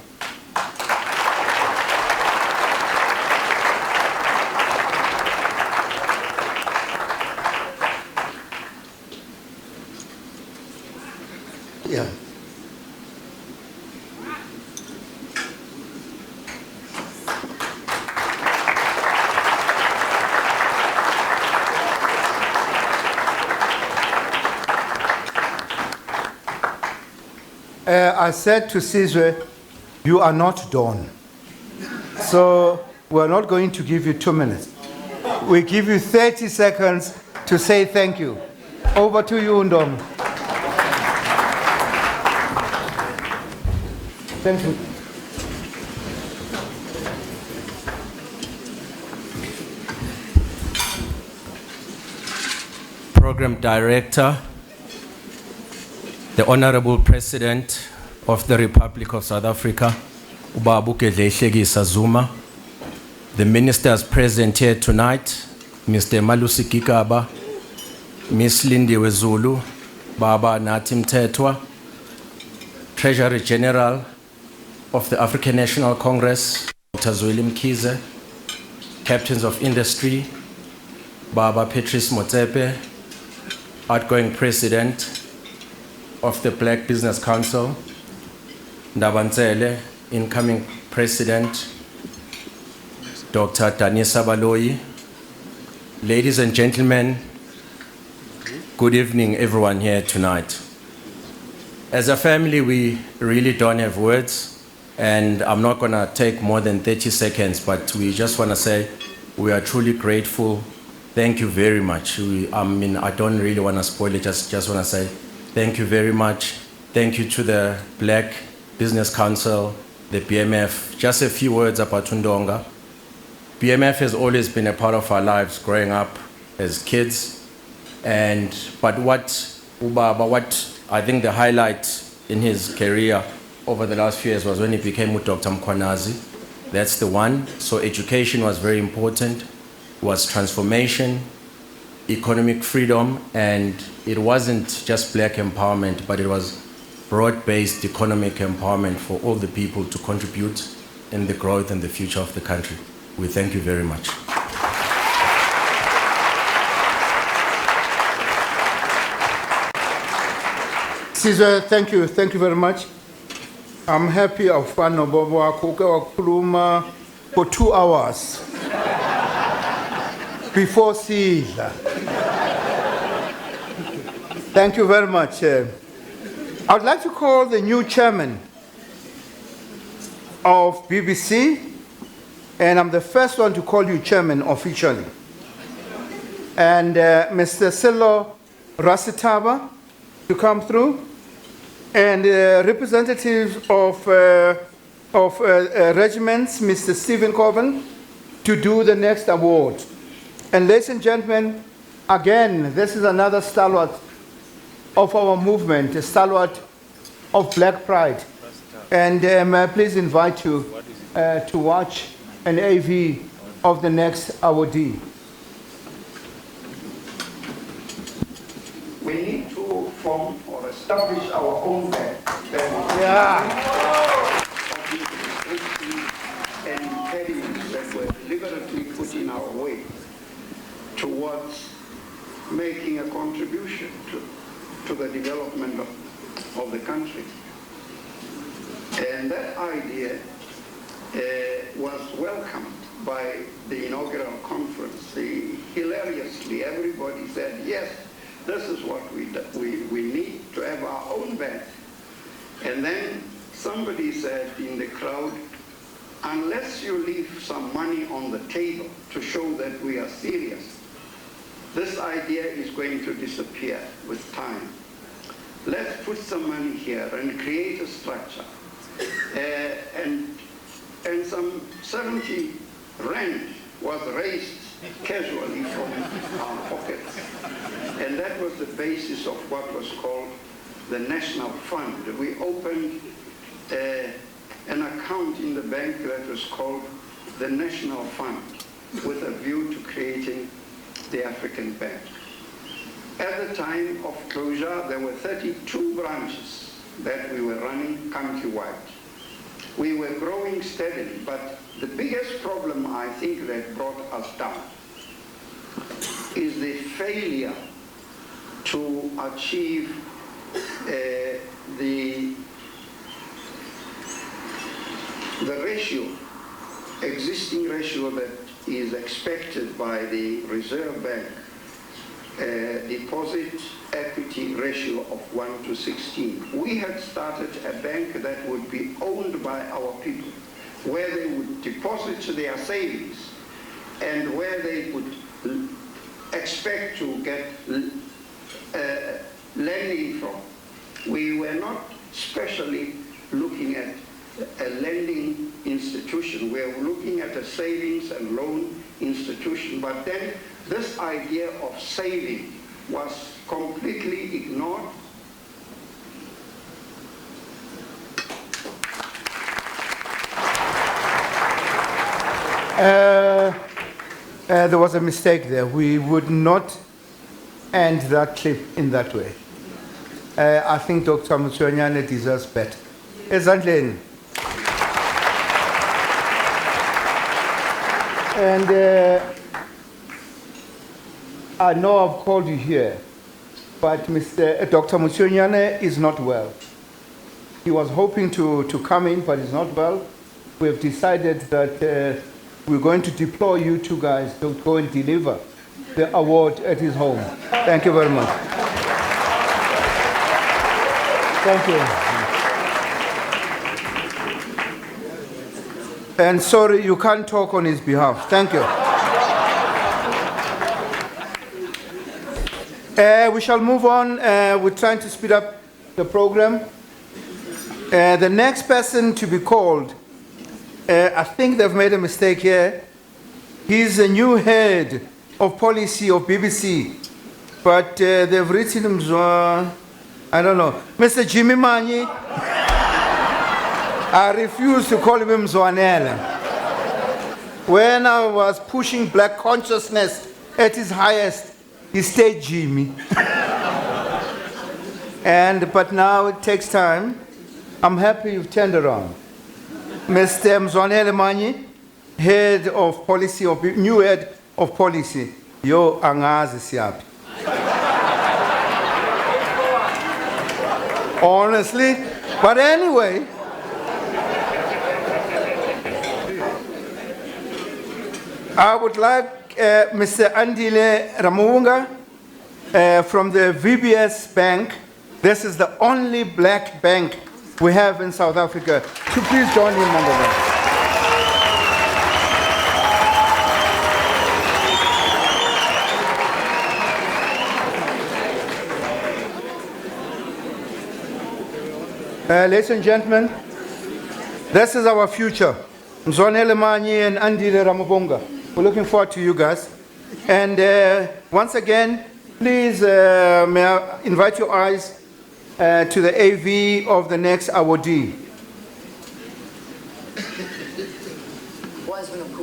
Yeah. I said to Sizwe, you are not done. So we're not going to give you 2 minutes. We give you 30 seconds to say thank you. Over to you, Undom. Thank you. Program Director, the Honorable President of the Republic of South Africa, Jacob Zuma, the ministers present here tonight, Mr. Malusi Gigaba, Ms. Lindy Wezulu, Baba Natim Tetwa, Treasury General of the African National Congress, Dr. Zweli Mkhize, Captains of Industry, Baba Patrice Motsepe, outgoing President of the Black Business Council, Ndabanzele, incoming President, Dr. Danisa Baloyi. Ladies and gentlemen, good evening everyone here tonight. As a family, we really don't have words, and I'm not gonna take more than 30 seconds, but we just wanna say we are truly grateful. Thank you very much. I don't really wanna spoil it, just wanna say thank you very much. Thank you to the Black Business Council, the BMF. Just a few words about Undonga. BMF has always been a part of our lives growing up as kids. But what I think the highlight in his career over the last few years was when he became with Dr. Mkhwanazi. That's the one. So education was very important, was transformation, economic freedom, and it wasn't just black empowerment, but it was broad-based economic empowerment for all the people to contribute in the growth and the future of the country. We thank you very much. Caesar, thank you very much. I'm happy I've found Kuluma for 2 hours before Caesar. Thank you very much. I would like to call the new chairman of BBC, and I'm the first one to call you chairman officially. And Mr. Silo Rasitaba to come through, and representatives of regiments, Mr. Stephen Coven, to do the next award. And ladies and gentlemen, again, this is another stalwart of our movement, a stalwart of Black Pride. And may I please invite you to watch an AV of the next awardee. We need to form or establish our own band. Yeah. And making a contribution to the development of the country. And that idea was welcomed by the inaugural conference. Hilariously, everybody said, yes, this is what we need to have our own bank. And then somebody said in the crowd, unless you leave some money on the table to show that we are serious, this idea is going to disappear with time. Let's put some money here and create a structure. And some 70 rand was raised casually from our pockets. And that was the basis of what was called the National Fund. We opened an account in the bank that was called the National Fund with a view to creating the African Bank. At the time of closure, there were 32 branches that we were running countrywide. We were growing steadily, but the biggest problem I think that brought us down is the failure to achieve the ratio, existing ratio that is expected by the Reserve Bank, deposit equity ratio of 1 to 16. We had started a bank that would be owned by our people, where they would deposit their savings and where they would expect to get lending from. We were not specially looking at a lending institution. We were looking at a savings and loan institution, but then this idea of saving was completely ignored. There was a mistake there. We would not end that clip in that way. I think Dr. Mutsuanyane deserves better. Ezandleni. And I know I've called you here, but Dr. Mutsuanyane is not well. He was hoping to come in, but he's not well. We have decided that we're going to deploy you two guys to go and deliver the award at his home. Thank you very much. Thank you. And sorry, you can't talk on his behalf. Thank you. We shall move on. We're trying to speed up the program. The next person to be called, I think they've made a mistake here. He's the new head of policy of BBC, but they've written him, I don't know, Mr. Jimmy Manyi. I refuse to call him Mzwanele. When I was pushing black consciousness at its highest, he stayed Jimmy. But now it takes time. I'm happy you've turned around. Mr. Mzwanele Manyi, head of policy, new head of policy. Yo angazi siyapi. Honestly, but anyway, I would like Mr. Andile Ramunga from the VBS Bank. This is the only black bank we have in South Africa. To please join him on the bench. Ladies and gentlemen, this is our future. Mzwanele Manyi and Andile Ramabonga. We're looking forward to you guys. And once again, please may I invite your eyes to the AV of the next awardee.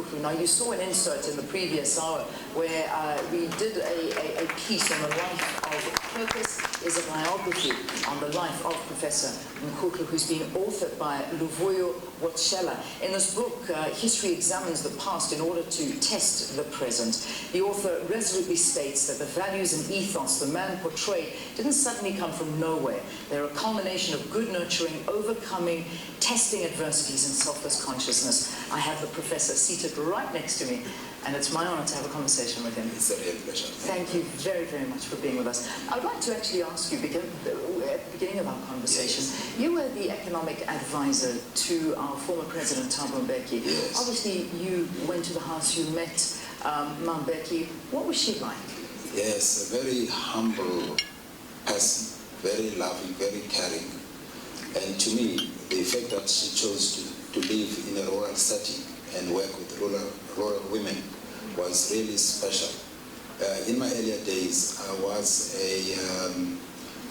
Nkukhu. Now, you saw an insert in the previous hour where we did a piece on the life of Purpose is a biography on the life of Professor Nkukhu, who's been authored by Luvuyo Wotshela. In this book, History Examines the Past in order to test the present. The author resolutely states that the values and ethos the man portrayed didn't suddenly come from nowhere. They're a culmination of good nurturing, overcoming, testing adversities, and selfless consciousness. I have the professor seated right next to me, and it's my honor to have a conversation with him. It's a real pleasure. Thank you very, very much for being with us. I would like to actually ask you, at the beginning of our conversation, you were the economic advisor to our former president, Thabo Mbeki. Yes. Obviously, you went to the house, you met Mbeki. What was she like? Yes, a very humble person, very loving, very caring. And to me, the fact that she chose to live in a rural setting and work with rural women was really special. In my earlier days, I was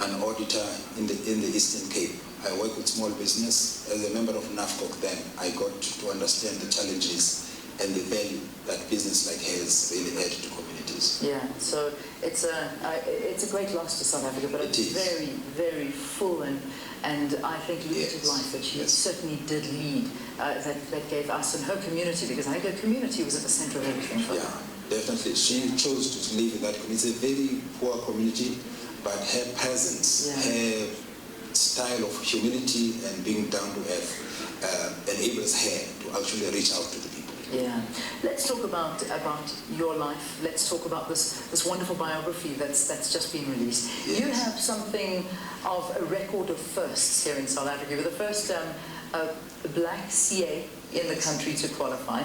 an auditor in the Eastern Cape. I worked with small business. As a member of NAFCOC then, I got to understand the challenges and the value that business like hers really add to communities. Yeah, so it's a great loss to South Africa, but it's very, very full and I think lucrative life that she certainly did lead, that gave us and her community, because I think her community was at the center of everything for her. Definitely. She chose to live in that community. It's a very poor community, but her presence, her style of humility and being down to earth enables her to actually reach out to the people. Yeah. Let's talk about your life. Let's talk about this wonderful biography that's just been released. Yes. You have something of a record of firsts here in South Africa. You're the first black CA in the country to qualify.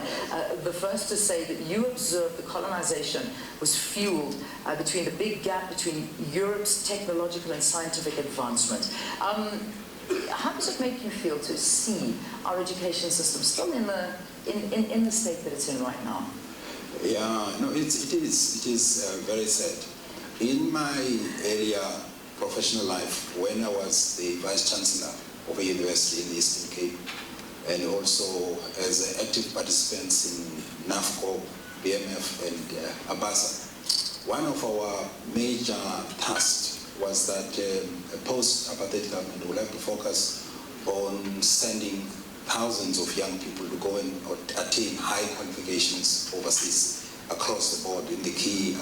The first to say that you observed the colonization was fueled between the big gap between Europe's technological and scientific advancement. How does it make you feel to see our education system still in the state that it's in right now? Yeah, no, it is very sad. In my earlier professional life, when I was the Vice Chancellor of a university in the Eastern Cape, and also as active participants in NAFCO, BMF, and ABASA, one of our major tasks was that a post-apartheid government will have to focus on sending thousands of young people to go and attain high qualifications overseas across the board in the key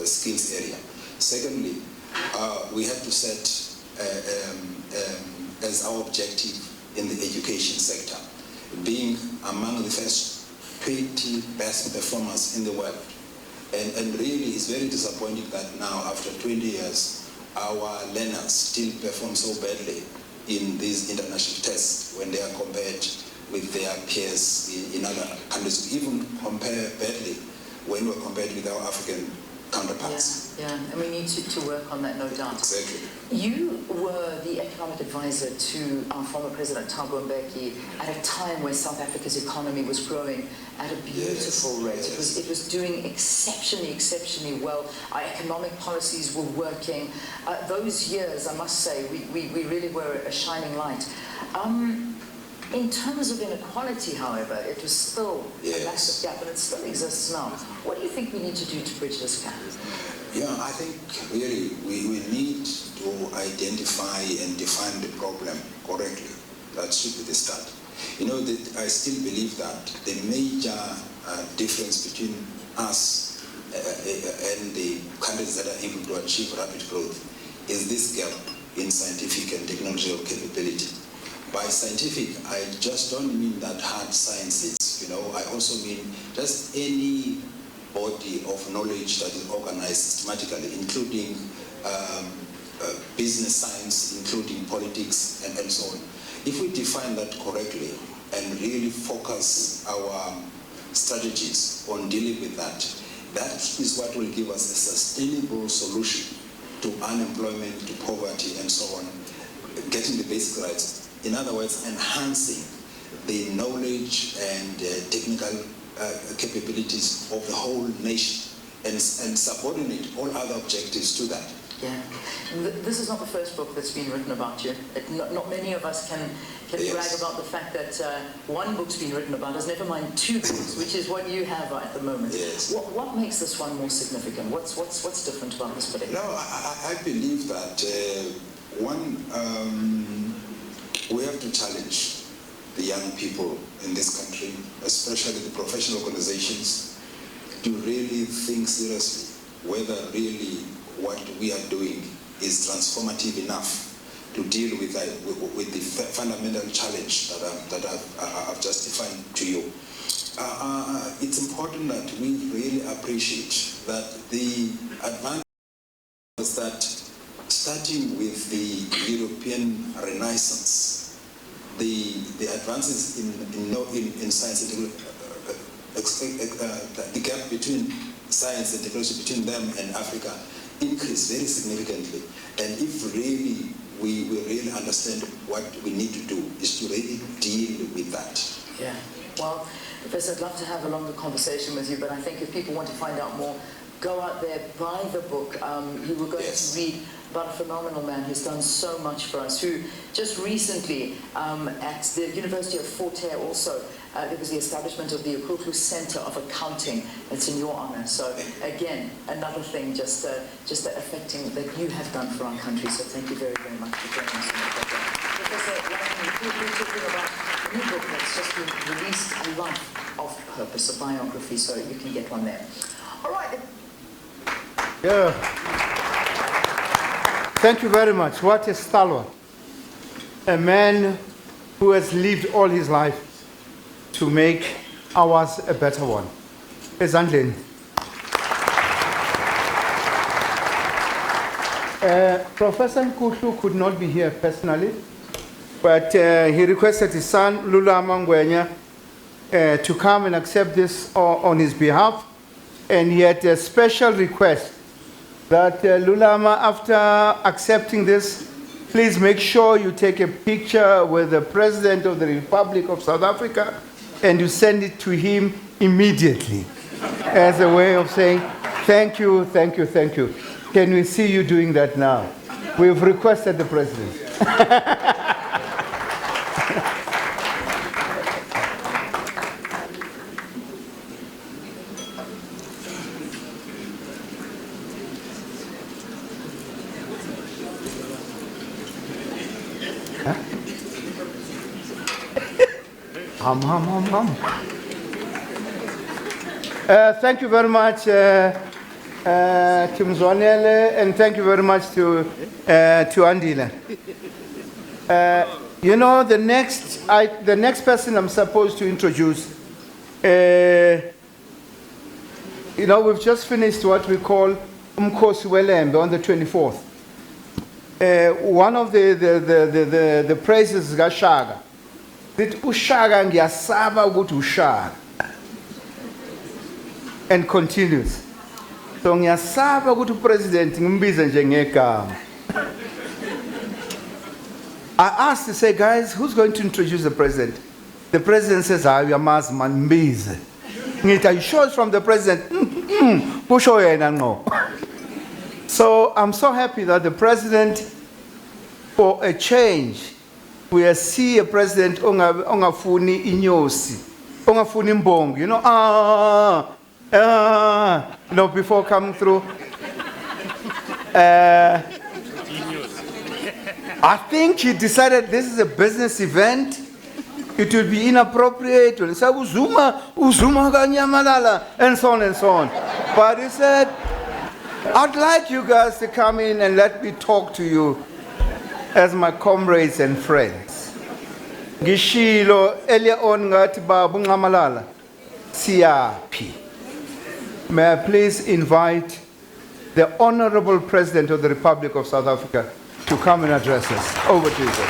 skills area. Secondly, we had to set as our objective in the education sector being among the first 20 best performers in the world. And really it's very disappointing that now after 20 years our learners still perform so badly in these international tests when they are compared with their peers in other countries. We even compare badly when we're compared with our African counterparts. Yeah, and we need to work on that, no doubt. Exactly. You were the economic advisor to our former President Thabo Mbeki at a time where South Africa's economy was growing at a beautiful rate. It was doing exceptionally well. Our economic policies were working. Those years, I must say, we really were a shining light. In terms of inequality, however, it was still a massive gap, and it still exists now. What do you think we need to do to bridge this gap? Yeah, I think really we need to identify and define the problem correctly. That should be the start. You know, I still believe that the major difference between us and the countries that are able to achieve rapid growth is this gap in scientific and technological capability. By scientific, I just don't mean that hard sciences, you know, I also mean just any body of knowledge that is organized systematically, including business science, including politics, and so on. If we define that correctly and really focus our strategies on dealing with that, that is what will give us a sustainable solution to unemployment, to poverty, and so on, getting the basic rights. In other words, enhancing the knowledge and technical capabilities of the whole nation and subordinate all other objectives to that. Yeah. This is not the first book that's been written about you. Not many of us can brag about the fact that one book's been written about us, never mind 2 books, which is what you have at the moment. Yes. What makes this one more significant? What's different about this particular? No, I believe that we have to challenge the young people in this country, especially the professional organizations, to really think seriously whether really what we are doing is transformative enough to deal with the fundamental challenge that I've just defined to you. It's important that we really appreciate that the advantage is that starting with the European Renaissance, the advances in science and the gap between science and technology between them and Africa increased very significantly. And if really we really understand what we need to do is to really deal with that. Yeah. Well, Professor, I'd love to have a longer conversation with you, but I think if people want to find out more, go out there, buy the book. You were going to read about a phenomenal man who's done so much for us, who just recently at the University of Fort Hare also, there was the establishment of the Ukuklu Center of Accounting. It's in your honor. So again, another thing just affecting that you have done for our country. So thank you very, very much for joining us on the program. Professor, we're talking about a new book that's just been released, A Life of Purpose, a biography, so you can get one there. All right. Yeah. Thank you very much. What a stalwart. A man who has lived all his life to make ours a better one. Sandton. Professor Nkutlu could not be here personally, but he requested his son, Lulama Ngwenya, to come and accept this on his behalf. And he had a special request that Lulama, after accepting this, please make sure you take a picture with the President of the Republic of South Africa and you send it to him immediately as a way of saying, thank you, thank you, thank you. Can we see you doing that now? We've requested the President. Thank you very much, Tim Zonele, and thank you very much to Andile. You know, the next person I'm supposed to introduce, you know, we've just finished what we call Umkosi Welembe on the 24th. One of the praises is Gashaga. That Ushaga ngiyasaba ukuthi Ushaga. And continues. So ngiyasaba ukuthi uPresident ngimbize nje ngegama. I asked to say, guys, who's going to introduce the President? The President says, uyamazi man mbize. Ngithi, are you sure it's from the President? Kusho yena no. So I'm so happy that the President, for a change, we see a president ongafuni inyosi, ongafuni mbongo, you know, you know, before coming through. I think he decided this is a business event. It would be inappropriate. And so Zuma kanyamalala, and so on and so on. But he said, I'd like you guys to come in and let me talk to you as my comrades and friends. Gishilo earlier on ngathi babu ngamalala siyapi. May I please invite the Honorable President of the Republic of South Africa to come and address us. Over to you, sir.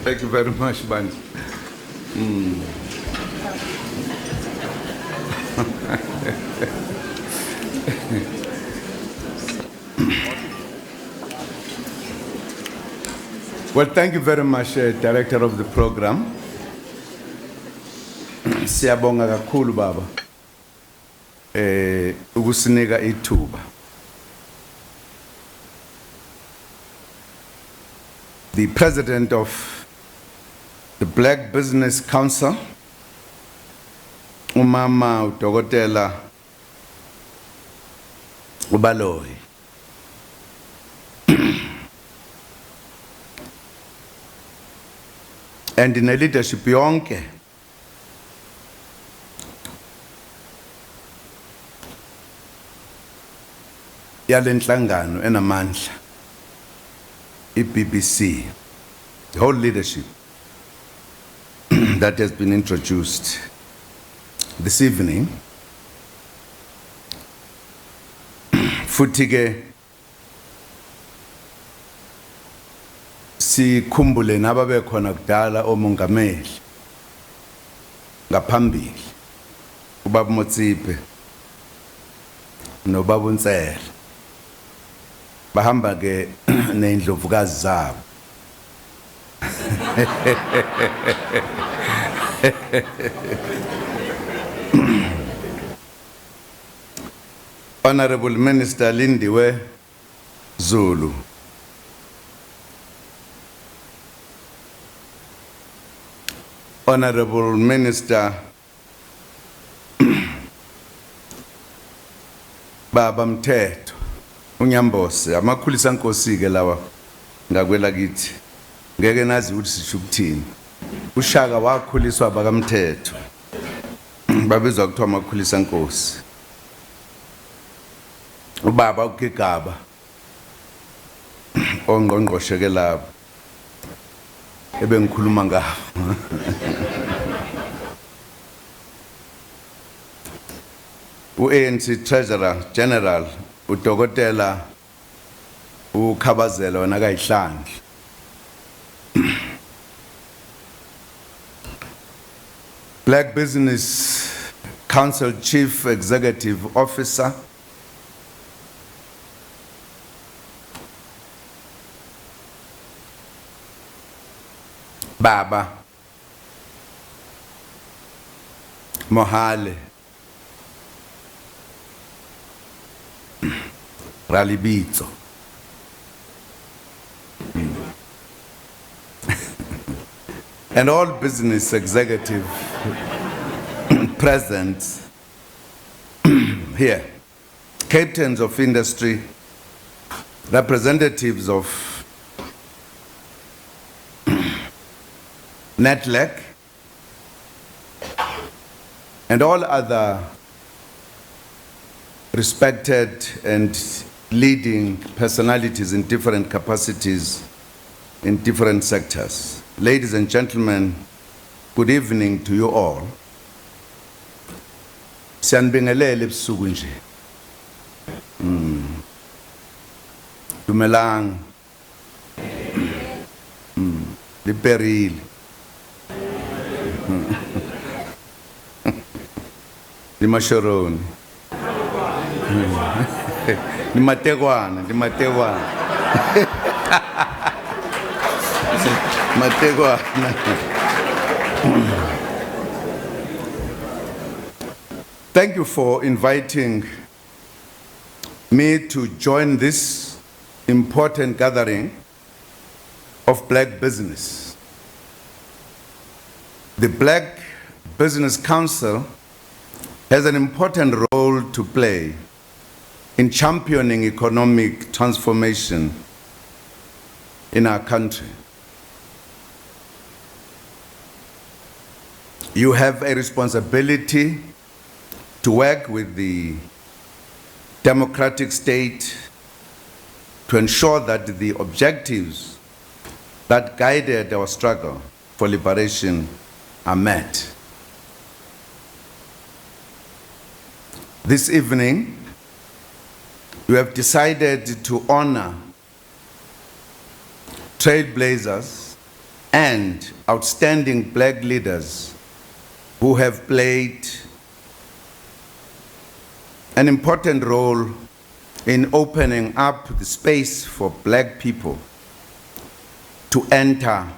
Thank you very much, Bani. Well, thank you very much, Director of the Program. Siyabonga kakhulu baba. Ukusinika ithuba. The President of the Black Business Council, Umama Udokotela Ubaloyi. And in a leadership yonke yalenhlangano enamandla iBBC, the whole leadership that has been introduced this evening. Futhi ke sikhumbule nababe khona kudala omongameli ngaphambili ubaba Motsipe nobaba uNtsele bahamba ke neindlovukazi zabo. Honorable Minister Lindiwe Zulu, Honorable Minister Baba Mthetho uNyambose, amakhulisa nkosi ke lawa ngakwela kithi ngeke nazi ukuthi sisho ukuthini. uShaka wakhuliswa bakaMthetho babizwa kuthiwa amakhulisa nkosi. Ubaba uGigaba ongqongqoshe ke lapho ebengikhuluma ngabo. ANC Treasurer General uDokotela uKhabazela wona kayihlangli. Black Business Council Chief Executive Officer Baba Mohale Ralibitso. And all business executives present here, captains of industry, representatives of NETLEC, and all other respected and leading personalities in different capacities in different sectors. Ladies and gentlemen, good evening to you all. Siyanibingelele ebusuku nje. Dumelang. Liperile. Limashoroni. Limatekwana, limatekwana. Thank you for inviting me to join this important gathering of black business. The Black Business Council has an important role to play in championing economic transformation in our country. You have a responsibility to work with the democratic state to ensure that the objectives that guided our struggle for liberation are met. This evening, we have decided to honor trailblazers and outstanding black leaders who have played an important role in opening up the space for black people to enter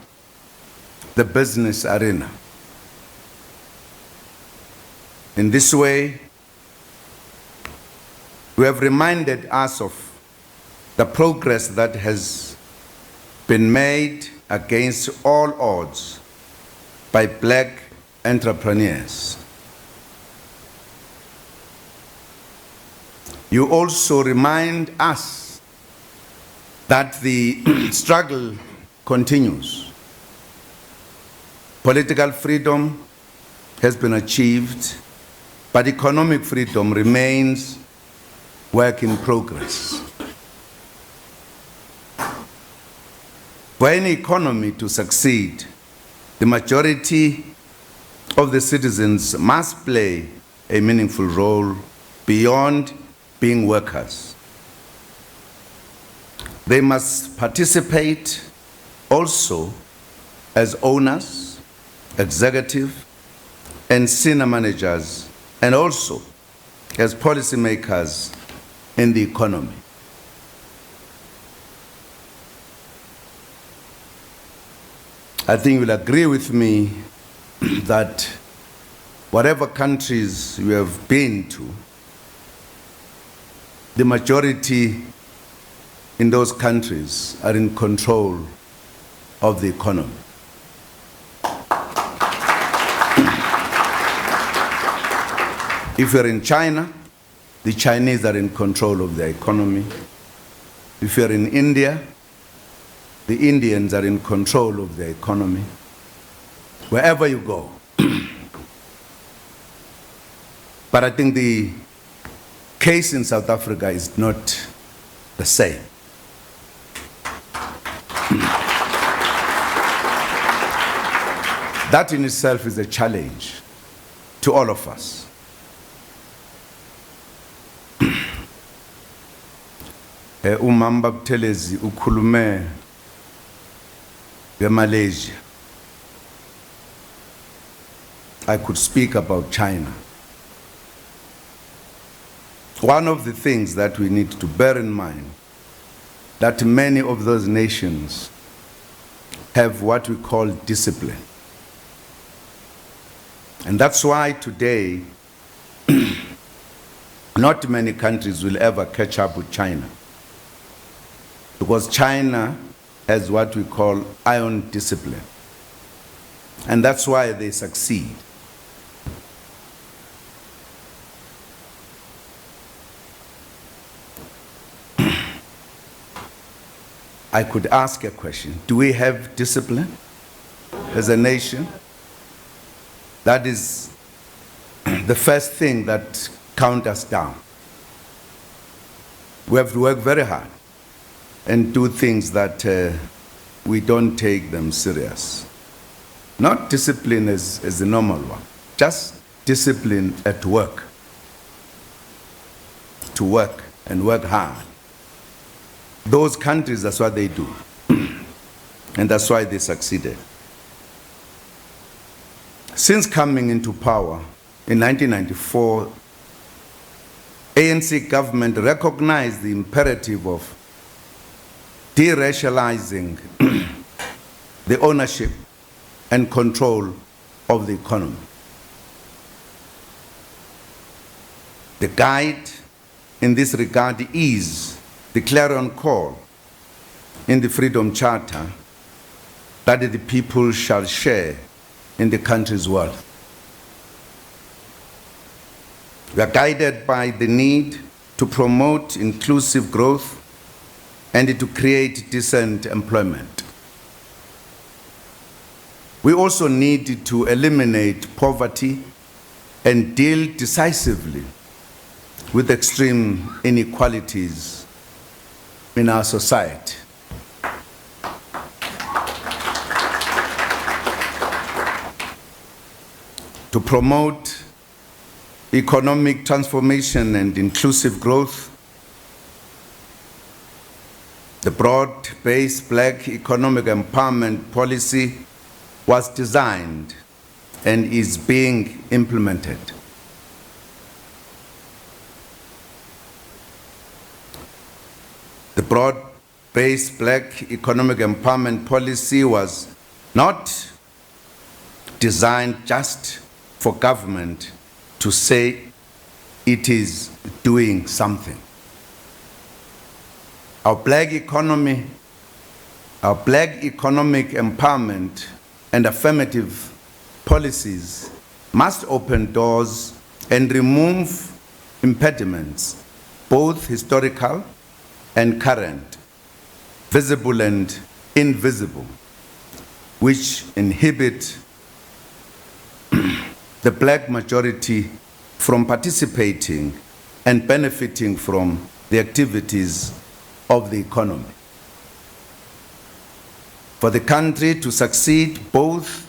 the business arena. In this way, we have reminded us of the progress that has been made against all odds by black entrepreneurs. You also remind us that the struggle continues. Political freedom has been achieved, but economic freedom remains work in progress. For any economy to succeed, the majority of the citizens must play a meaningful role beyond being workers. They must participate also as owners, executive, and senior managers, and also as policymakers in the economy. I think you'll agree with me that whatever countries you have been to, the majority in those countries are in control of the economy. If you're in China, the Chinese are in control of their economy. If you're in India, the Indians are in control of their economy. Wherever you go. But I think the case in South Africa is not the same. That in itself is a challenge to all of us. Umamba Buthelezi ukhulume ngeMalaysia. I could speak about China. One of the things that we need to bear in mind, that many of those nations have what we call discipline. And that's why today, not many countries will ever catch up with China. Because China has what we call iron discipline. And that's why they succeed. I could ask a question. Do we have discipline as a nation? That is the first thing that counts us down. We have to work very hard and do things that we don't take them serious. Not discipline as the normal one, just discipline at work. To work and work hard. Those countries, that's what they do. And that's why they succeeded. Since coming into power in 1994, ANC government recognized the imperative of deracializing the ownership and control of the economy. The guide in this regard is the clarion call in the Freedom Charter that the people shall share in the country's wealth. We are guided by the need to promote inclusive growth and to create decent employment. We also need to eliminate poverty and deal decisively with extreme inequalities in our society. To promote economic transformation and inclusive growth, the broad-based Black economic empowerment policy was designed and is being implemented. The broad-based black economic empowerment policy was not designed just for government to say it is doing something. Our black economic empowerment and affirmative policies must open doors and remove impediments, both historical and current, visible and invisible, which inhibit the black majority from participating and benefiting from the activities of the economy. For the country to succeed, both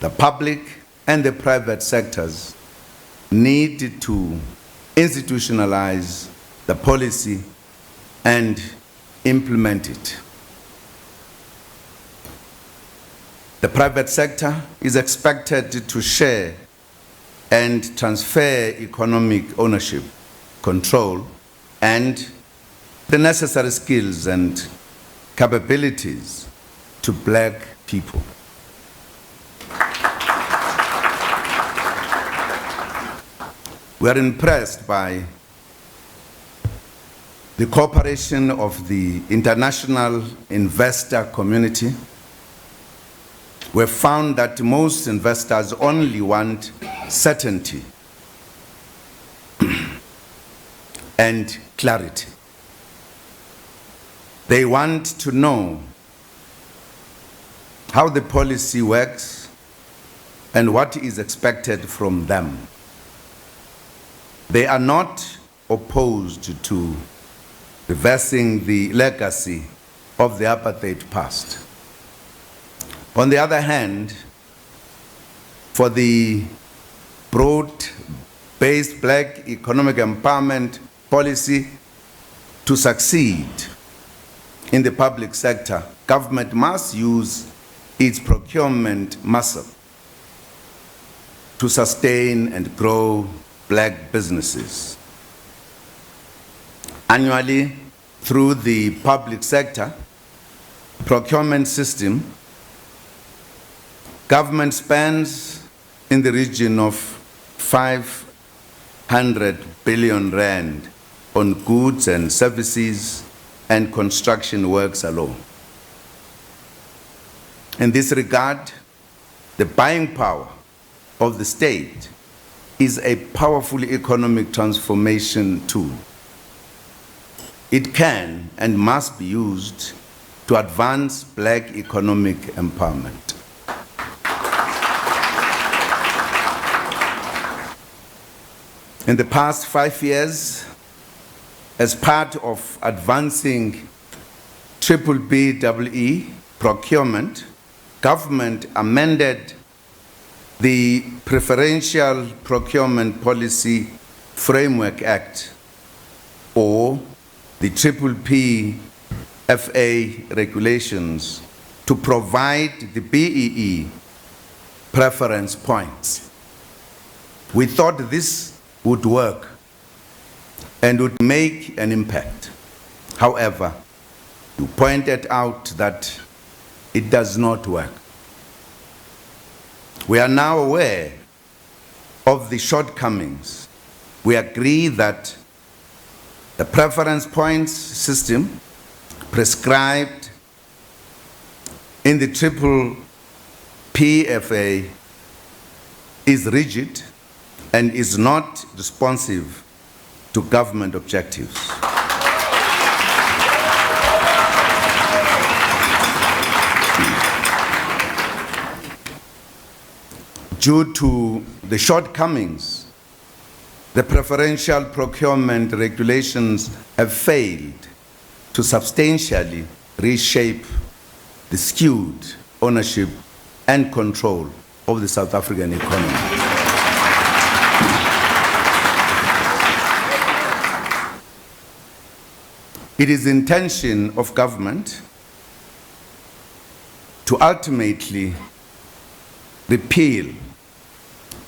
the public and the private sectors need to institutionalize the policy and implement it. The private sector is expected to share and transfer economic ownership, control, and the necessary skills and capabilities to black people. We are impressed by the cooperation of the international investor community. We have found that most investors only want certainty and clarity. They want to know how the policy works and what is expected from them. They are not opposed to reversing the legacy of the apartheid past. On the other hand, for the broad-based black economic empowerment policy to succeed in the public sector, government must use its procurement muscle to sustain and grow black businesses. Annually, through the public sector procurement system, government spends in the region of 500 billion rand on goods and services and construction works alone. In this regard, the buying power of the state is a powerful economic transformation tool. It can and must be used to advance black economic empowerment. In the past 5 years, as part of advancing BBBEE procurement, government amended the Preferential Procurement Policy Framework Act, or the PPPFA regulations, to provide the BEE preference points. We thought this would work and would make an impact. However, you pointed out that it does not work. We are now aware of the shortcomings. We agree that the preference points system prescribed in the PPPFA is rigid and is not responsive to government objectives. Due to the shortcomings, the preferential procurement regulations have failed to substantially reshape the skewed ownership and control of the South African economy. It is the intention of government to ultimately repeal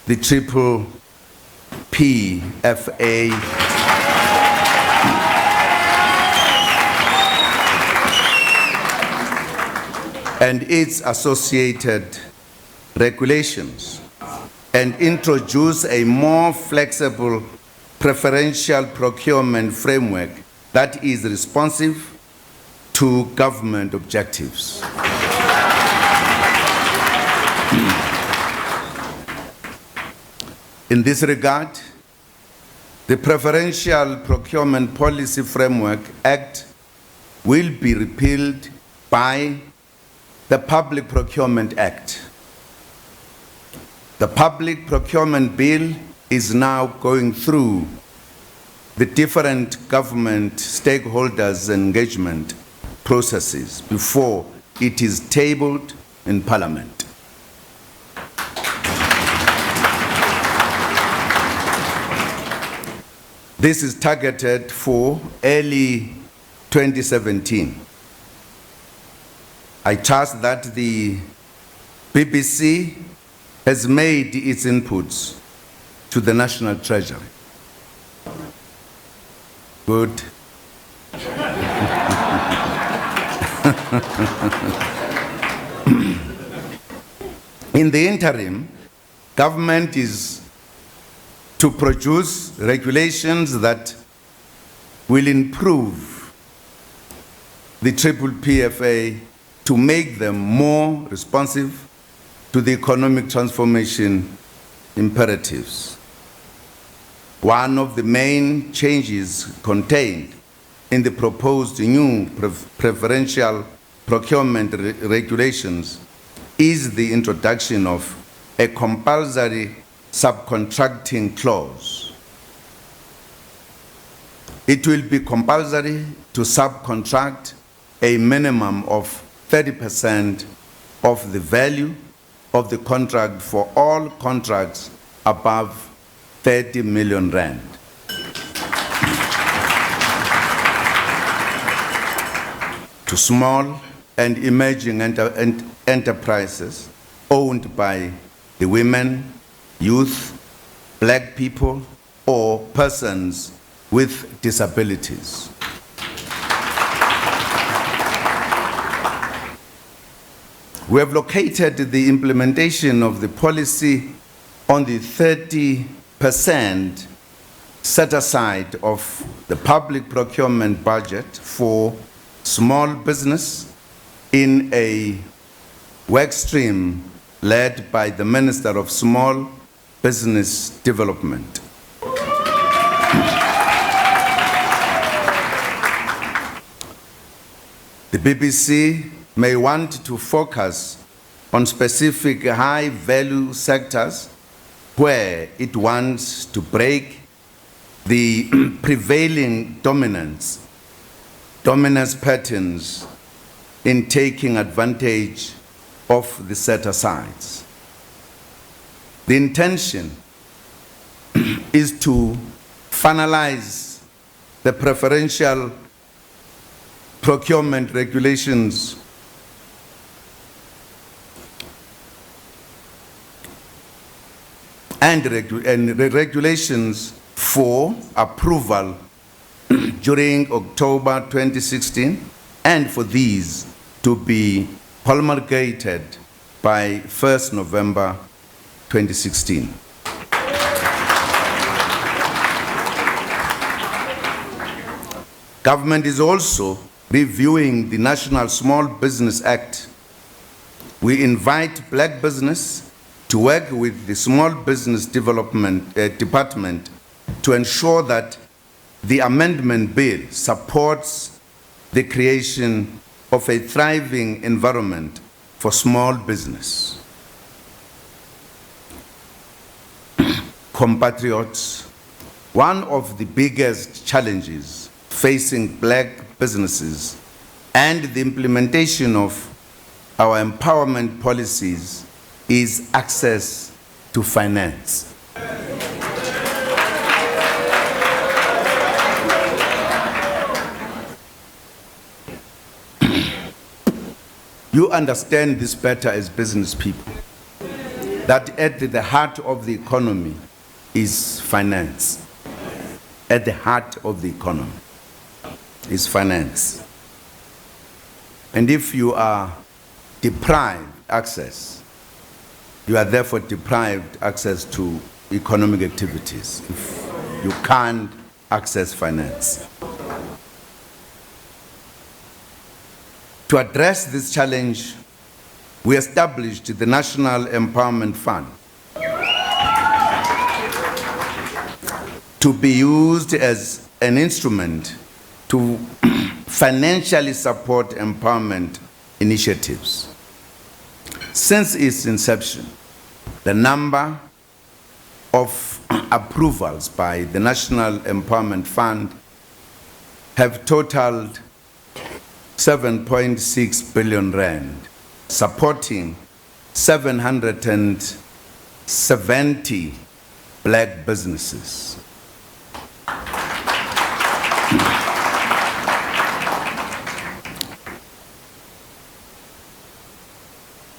the PPPFA and its associated regulations, and introduce a more flexible preferential procurement framework that is responsive to government objectives. In this regard, the Preferential Procurement Policy Framework Act will be repealed by the Public Procurement Act. The Public Procurement Bill is now going through the different government stakeholders' engagement processes before it is tabled in Parliament. This is targeted for early 2017. I trust that the BBC has made its inputs to the National Treasury. Good. In the interim, government is to produce regulations that will improve the PPPFA to make them more responsive to the economic transformation imperatives. One of the main changes contained in the proposed new preferential procurement regulations is the introduction of a compulsory subcontracting clause. It will be compulsory to subcontract a minimum of 30% of the value of the contract for all contracts above 30 million rand. To small and emerging enterprises owned by the women, youth, black people, or persons with disabilities. We have located the implementation of the policy on the 30% set aside of the public procurement budget for small business in a work stream led by the Minister of Small Business Development. The BBC may want to focus on specific high-value sectors where it wants to break the prevailing dominance patterns in taking advantage of the set-asides. The intention is to finalize the preferential procurement regulations and regulations for approval during October 2016, and for these to be promulgated by 1st November 2016. Government is also reviewing the National Small Business Act. We invite black business to work with the Small Business Development Department to ensure that the amendment bill supports the creation of a thriving environment for small business. Compatriots, one of the biggest challenges facing black businesses and the implementation of our empowerment policies is access to finance. You understand this better as business people, that at the heart of the economy is finance. At the heart of the economy is finance. And if you are deprived access. You are therefore deprived access to economic activities if you can't access finance. To address this challenge, we established the National Empowerment Fund to be used as an instrument to financially support empowerment initiatives. Since its inception, the number of approvals by the National Empowerment Fund have totaled 7.6 billion rand, supporting 770 black businesses.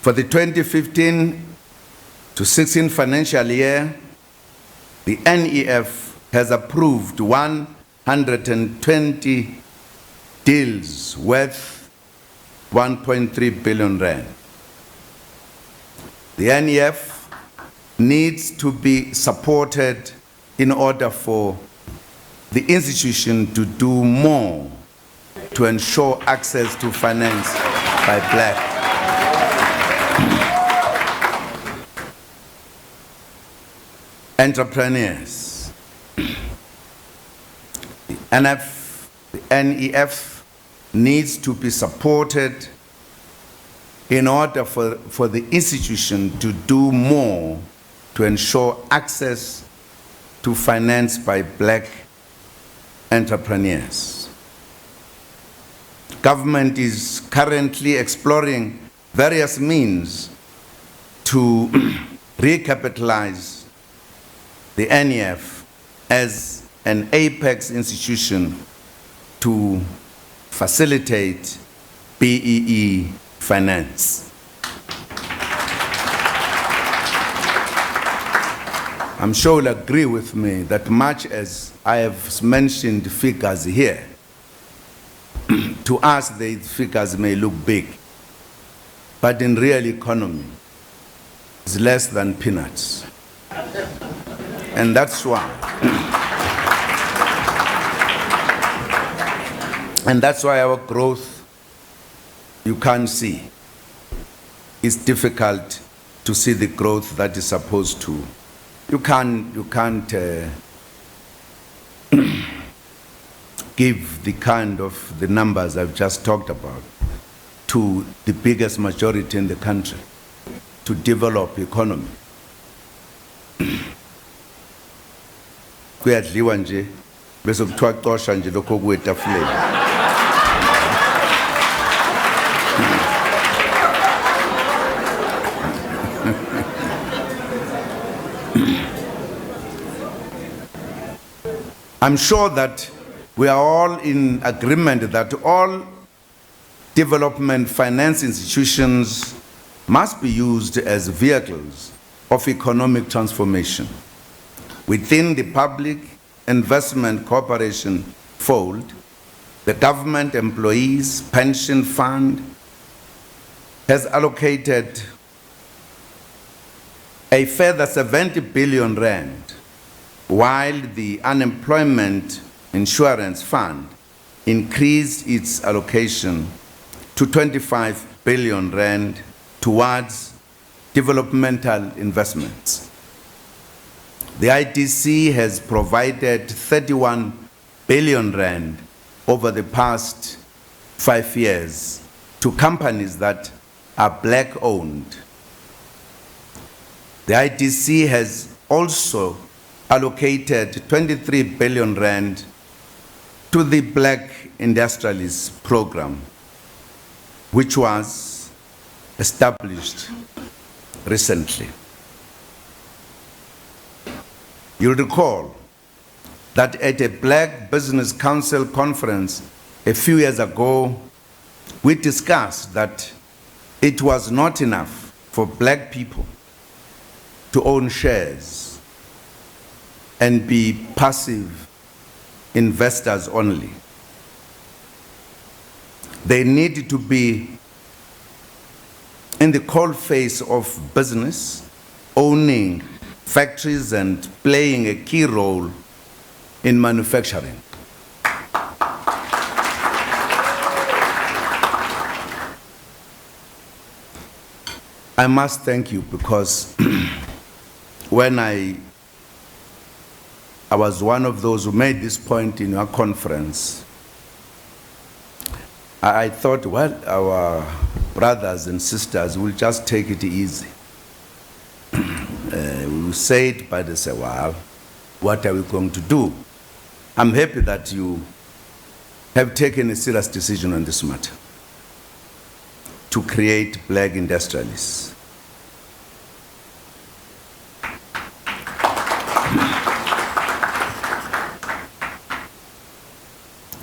For the 2015 to 16 financial year, the NEF has approved 120 deals worth 1.3 billion rand. The NEF needs to be supported in order for the institution to do more to ensure access to finance by black entrepreneurs. The NEF needs to be supported in order for the institution to do more to ensure access to finance by black entrepreneurs. Government is currently exploring various means to recapitalize the NEF as an apex institution to facilitate BEE finance. I'm sure you'll agree with me that much as I have mentioned figures here, to us the figures may look big, but in real economy, it's less than peanuts. And that's why. And that's why our growth, you can't see. It's difficult to see the growth that is supposed to. You can't give the kind of the numbers I've just talked about to the biggest majority in the country to develop economy. Kuyadliwa nje bese kuthiwa xosha nje lokho kwetafuleni. I'm sure that we are all in agreement that all development finance institutions must be used as vehicles of economic transformation. Within the Public Investment Corporation fold, the Government Employees Pension Fund has allocated a further 70 billion rand, while the Unemployment Insurance Fund increased its allocation to 25 billion rand towards developmental investments. The ITC has provided 31 billion rand over the past 5 years to companies that are black-owned. The ITC has also allocated 23 billion rand to the Black Industrialists Program, which was established recently. You'll recall that at a Black Business Council conference a few years ago, we discussed that it was not enough for black people to own shares and be passive investors only. They need to be in the coalface of business, owning factories and playing a key role in manufacturing. I must thank you because when I was one of those who made this point in your conference, I thought, well, our brothers and sisters will just take it easy. We will say it, but they say, well, what are we going to do? I'm happy that you have taken a serious decision on this matter to create black industrialists.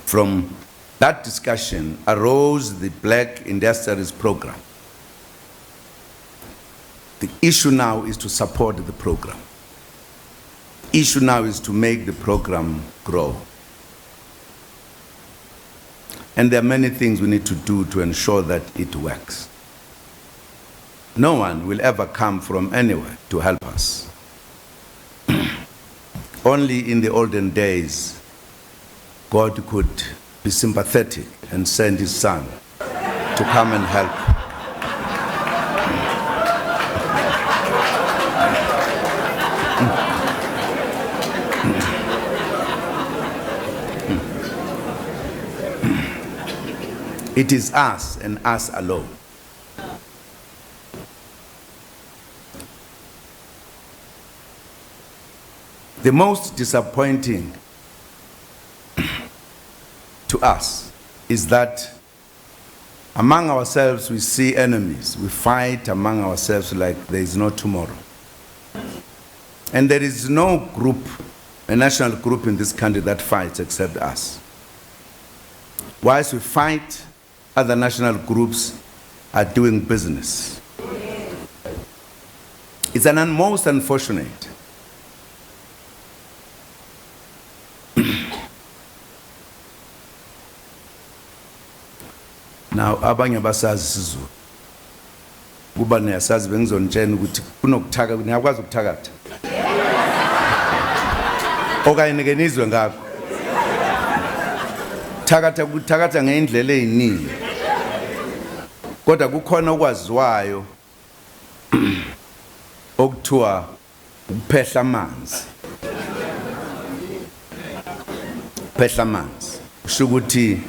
From that discussion arose the Black Industrialist Program. The issue now is to support the program. The issue now is to make the program grow. And there are many things we need to do to ensure that it works. No one will ever come from anywhere to help us. Only in the olden days, God could be sympathetic and send his son to come and help. It is us and us alone. The most disappointing to us is that among ourselves we see enemies. We fight among ourselves like there is no tomorrow. And there is no group, a national group in this country that fights except us. Whilst we fight, other national groups are doing business. It's most unfortunate. Now, abanye basazi isiZulu. Kuba neyasazi bengizonitshela ukuthi kunokuthaka niyakwazi ukuthakatha. Okanye ke nizwe ngakho. Thakatha ngendlela eziningi. Kodwa kukhona okwaziwayo okuthiwa ukuphehla amanzi. Phehla amanzi. Kusho ukuthi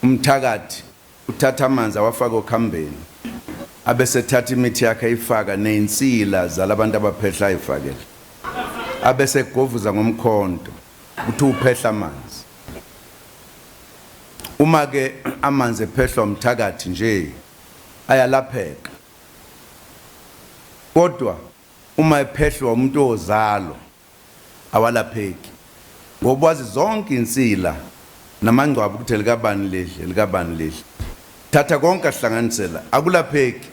umthakathi uthatha amanzi awafaka okhambeni abese thatha imithi yakhe ayifaka neinsila zalabantu abaphehla ayifakele abese govuza ngomkhonto uthi uphehla amanzi. Uma ke amanzi ephehlwa umthakathi nje ayalapheka, kodwa uma ephehlwa umuntu ozalo awalapheki ngoba wazi zonke insila namangcwaba ukuthi likabani leli thatha konke ahlanganisela akulapheki.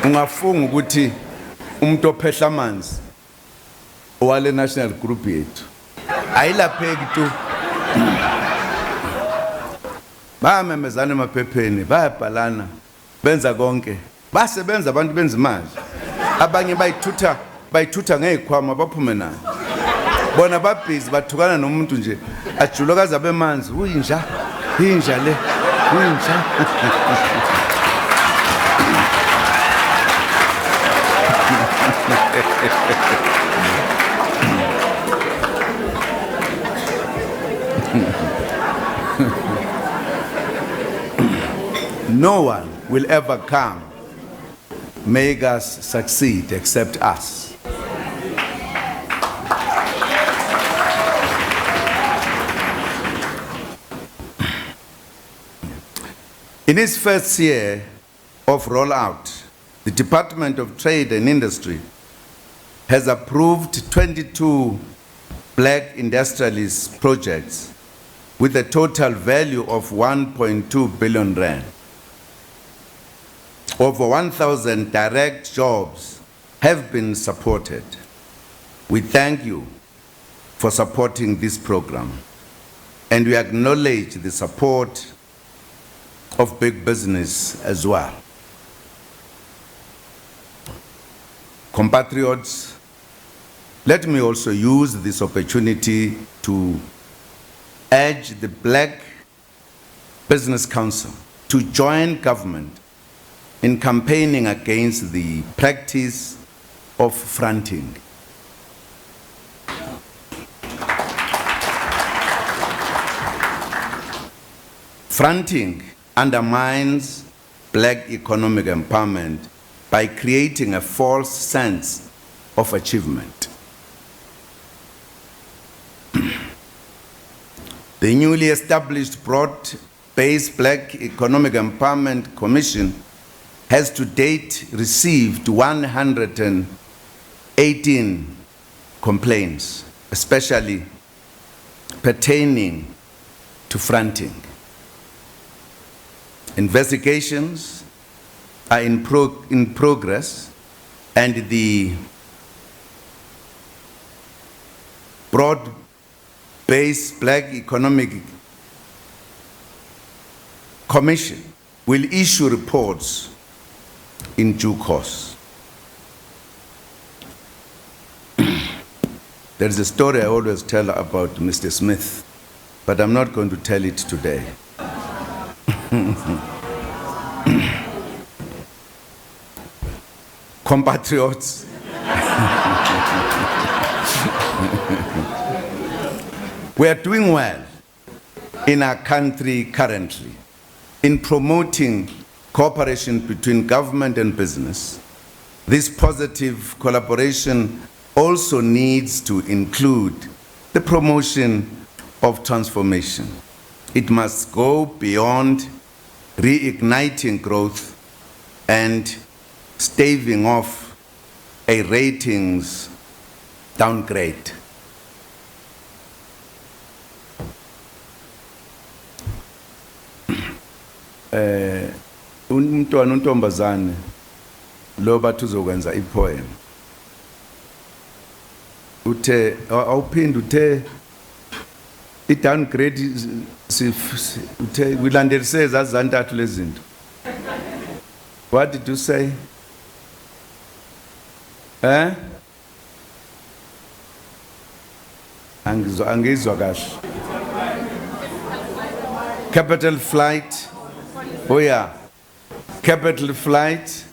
Ungafunga ukuthi umuntu ophehla amanzi owale national group yethu ayilapheki tu. Bayamemezana emaphepheni, bayabhalana, benza konke, basebenza abantu benza imali, abanye bayithutha ngezikhwama baphume nayo. Bona babhizi bathukana nomuntu nje ajulokaza bemanzi uyinja le uyinja. No one will ever come make us succeed except us. In its first year of rollout, the Department of Trade and Industry has approved 22 black industrialist projects with a total value of 1.2 billion rand. Over 1,000 direct jobs have been supported. We thank you for supporting this program, and we acknowledge the support of big business as well. Compatriots, let me also use this opportunity to urge the Black Business Council to join government in campaigning against the practice of fronting. Fronting undermines Black economic empowerment by creating a false sense of achievement. The newly established broad-based Black Economic Empowerment Commission has to date received 118 complaints, especially pertaining to fronting. Investigations are in progress, and the broad-based Black Economic Commission will issue reports in due course. There is a story I always tell about Mr. Smith, but I'm not going to tell it today. Compatriots, we are doing well in our country currently in promoting cooperation between government and business. This positive collaboration also needs to include the promotion of transformation. It must go beyond reigniting growth and staving off a ratings downgrade. Umntwana untombazane lo bathi uzokwenza ipoem uthe awuphinde uthe i-downgrade uthe wilandelisele zazantathu lezinto. What did you say? Angizwa kahle. Capital flight. Oh yeah. Capital flight.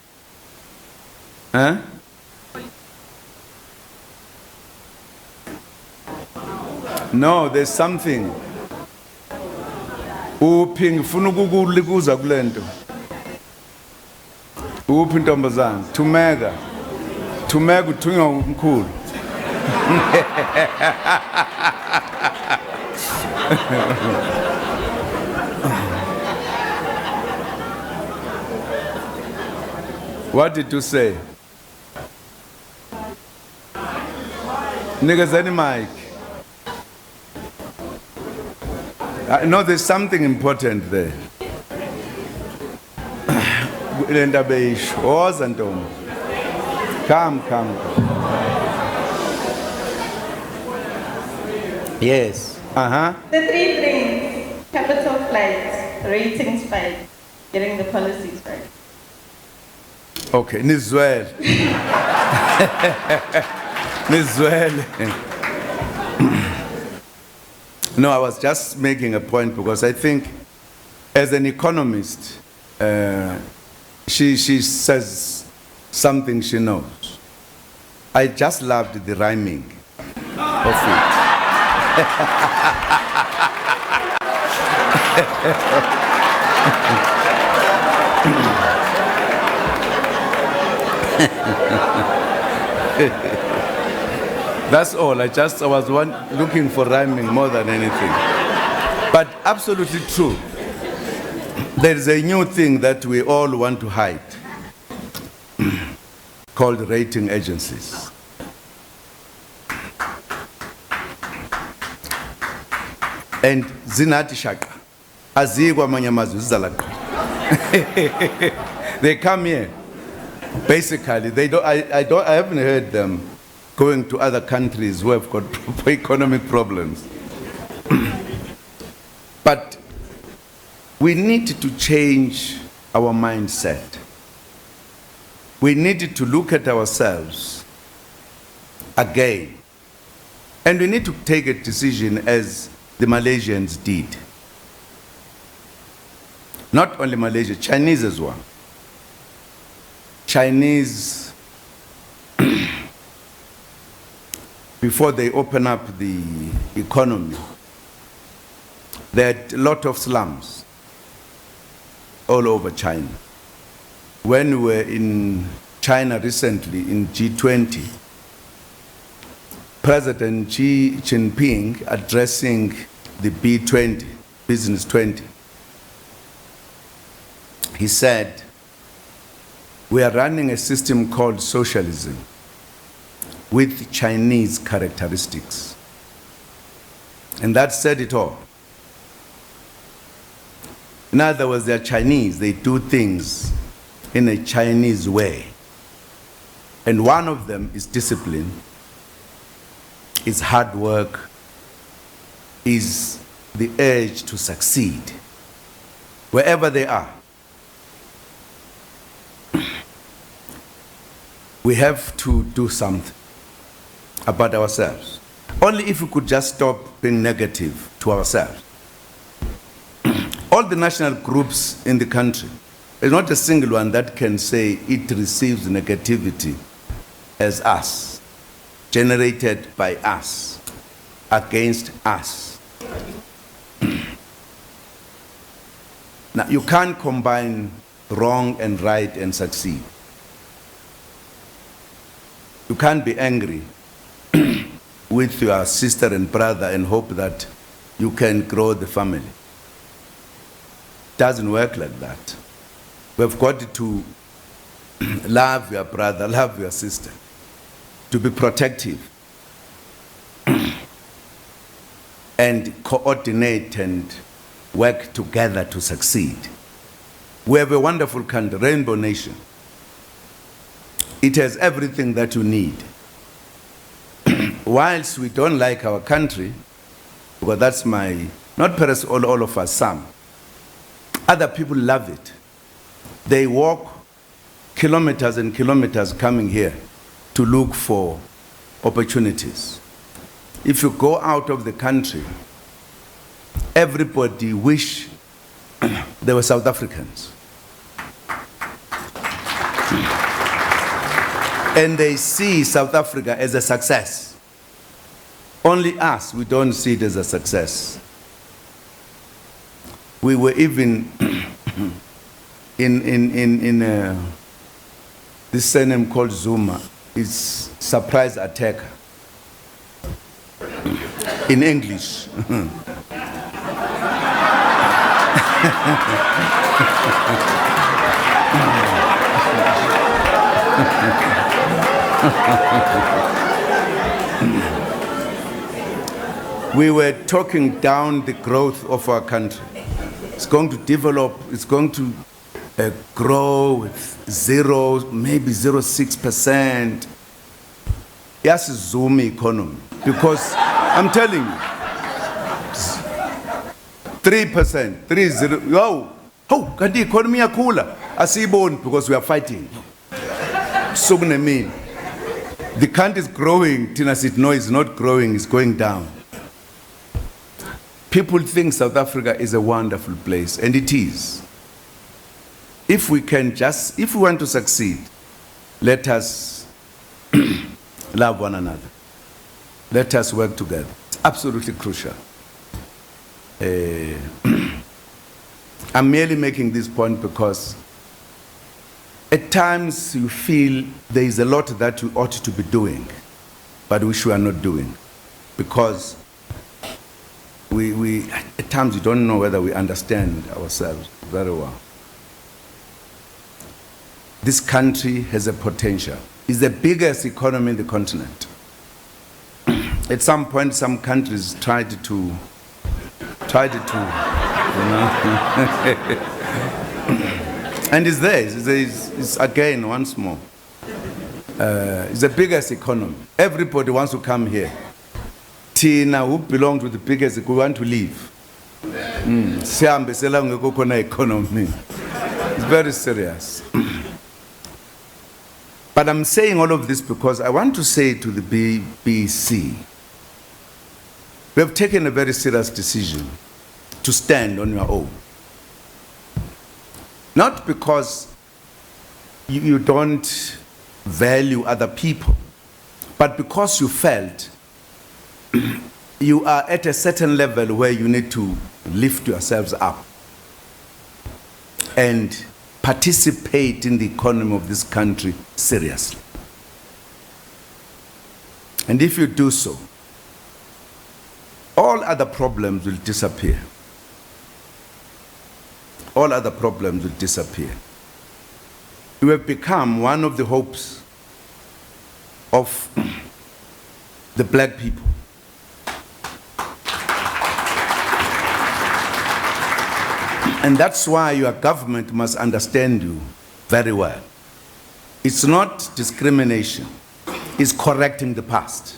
No, there's something. Uphi ngifuna ukukulibuza kulento. Uphi ntombazana? Thumeka. Thumeka uthunywa umkhulu. What did you say? Nikezani mic. No, there's something important there. Come. Yes. The three things: capital flight, ratings spike, getting the policies right. Okay, Nizwel. Nizwel. No, I was just making a point because I think as an economist, she says something she knows. I just loved the rhyming of it. That's all. I was looking for rhyming more than anything. But absolutely true. There is a new thing that we all want to hide, called rating agencies. And zinathi shaka azikwa amanye amazwe zizalaqa. They come here. Basically, I haven't heard them going to other countries who have got economic problems. But We need to change our mindset. We need to look at ourselves again. And we need to take a decision as the Malaysians did. Not only Malaysia, Chinese as well. Chinese, before they open up the economy, they had a lot of slums all over China. When we were in China recently, in G20, President Xi Jinping addressing the B20, Business 20, he said, we are running a system called socialism with Chinese characteristics. And that said it all. In other words, they're Chinese, they do things in a Chinese way. And one of them is discipline, is hard work, is the urge to succeed, wherever they are. We have to do something about ourselves. Only if we could just stop being negative to ourselves. All the national groups in the country, there's not a single one that can say it receives negativity as us, generated by us, against us. Now, you can't combine wrong and right and succeed. You can't be angry with your sister and brother and hope that you can grow the family. It doesn't work like that. We've got to love your brother, love your sister, to be protective and coordinate and work together to succeed. We have a wonderful country, Rainbow Nation. It has everything that you need. Whilst we don't like our country, because that's my, not perhaps all of us, some, other people love it. They walk kilometers and kilometers coming here to look for opportunities. If you go out of the country, everybody wish they were South Africans. And they see South Africa as a success. Only us, we don't see it as a success. We were even in this surname called Zuma, is surprise attacker in English. We were talking down the growth of our country. It's going to develop, it's going to grow with maybe 0.6%. Yes, Zoom economy. Because I'm telling you, 3%, 3.0. Oh, can the economy are cooler? Asibon, because we are fighting. The country is growing, Tina said, no, it's not growing, it's going down. People think South Africa is a wonderful place, and it is. If we want to succeed, let us love one another. Let us work together. It's absolutely crucial. I'm merely making this point because at times you feel there is a lot that we ought to be doing, but which we are not doing. Because we at times we don't know whether we understand ourselves very well. This country has a potential. It's the biggest economy in the continent. At some point, some countries tried to, you know. And it's there. It's again, once more. It's the biggest economy. Everybody wants to come here. Tina, who belongs to the biggest, we want to leave. Sihambisela ngekho khona economy. It's very serious. But I'm saying all of this because I want to say to the BBC, we have taken a very serious decision to stand on your own. Not because you don't value other people, but because you felt you are at a certain level where you need to lift yourselves up and participate in the economy of this country seriously. And if you do so, all other problems will disappear. All other problems will disappear. You have become one of the hopes of the black people. And that's why your government must understand you very well. It's not discrimination, it's correcting the past.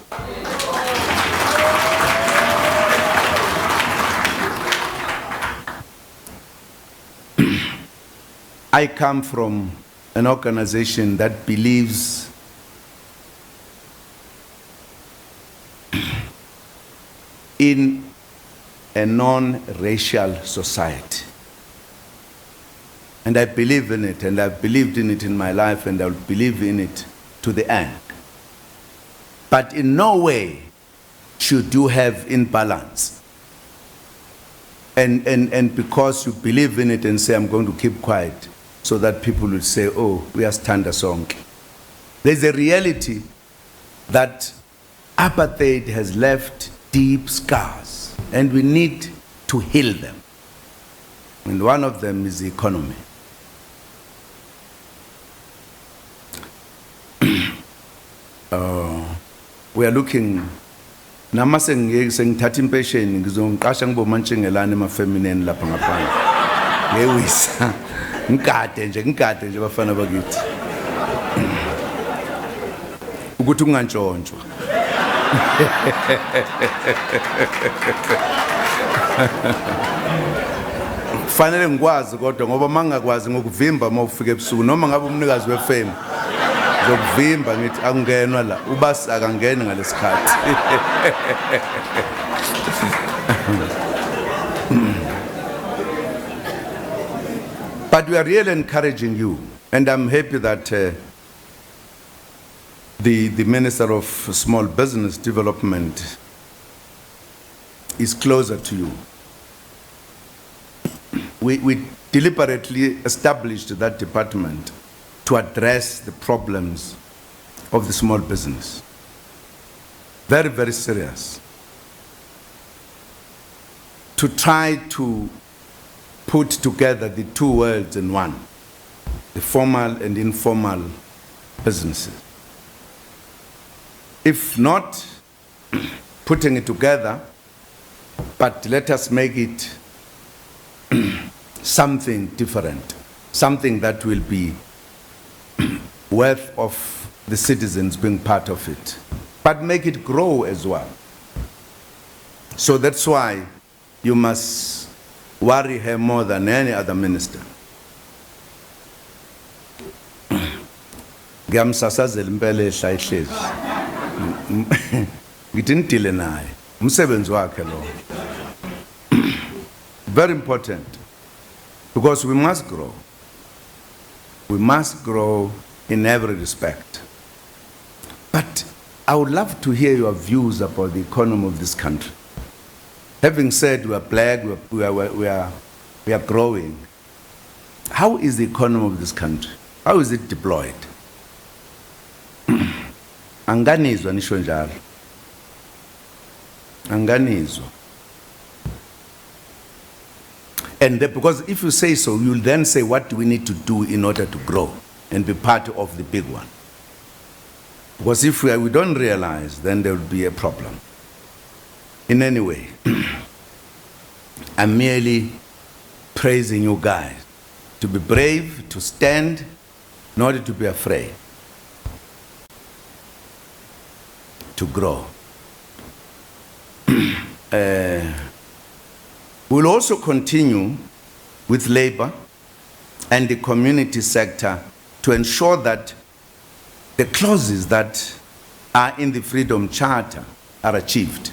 I come from an organization that believes in a non-racial society. And I believe in it, and I've believed in it in my life, and I'll believe in it to the end. But in no way should you have imbalance. And because you believe in it and say, I'm going to keep quiet, so that people will say, oh, we are stand song. There's a reality that apartheid has left deep scars, and we need to heal them. And one of them is the economy. We are looking, namase ngithatha impesheni ngizongiqasha ngibomantshingelane emafeminine lapha ngaphandle. Ngewisa. Ngikade nje bafana bakithi. Ukuthi ungantshontshwa. Kufanele ngikwazi kodwa ngoba mangakwazi ngokuvimba mawufika ebusuku noma ngabe umnikazi wefame zokuvimba ngithi akungenwa la ubasi akangeni ngalesikhathi. But we are really encouraging you, and I'm happy that the Minister of Small Business Development is closer to you. We deliberately established that department to address the problems of the small business. Very, very serious. To try to put together the two worlds in one, the formal and informal businesses. If not putting it together, but let us make it something different, something that will be worth of the citizens being part of it, but make it grow as well. So that's why you must worry her more than any other minister. Ngiyamsasazela impela ehlaihlezi. Ngidintile naye. Umsebenzi wakhe lo. Very important, because we must grow. We must grow in every respect. But I would love to hear your views about the economy of this country. Having said we are black, we are growing, how is the economy of this country? How is it deployed? Anganizwa nisho njalo. Anganizwa. And because if you say so, you'll then say, what do we need to do in order to grow and be part of the big one? Because if we don't realize, then there will be a problem. In any way, I'm merely praising you guys to be brave, to stand, not to be afraid, to grow. We'll also continue with labor and the community sector to ensure that the clauses that are in the Freedom Charter are achieved.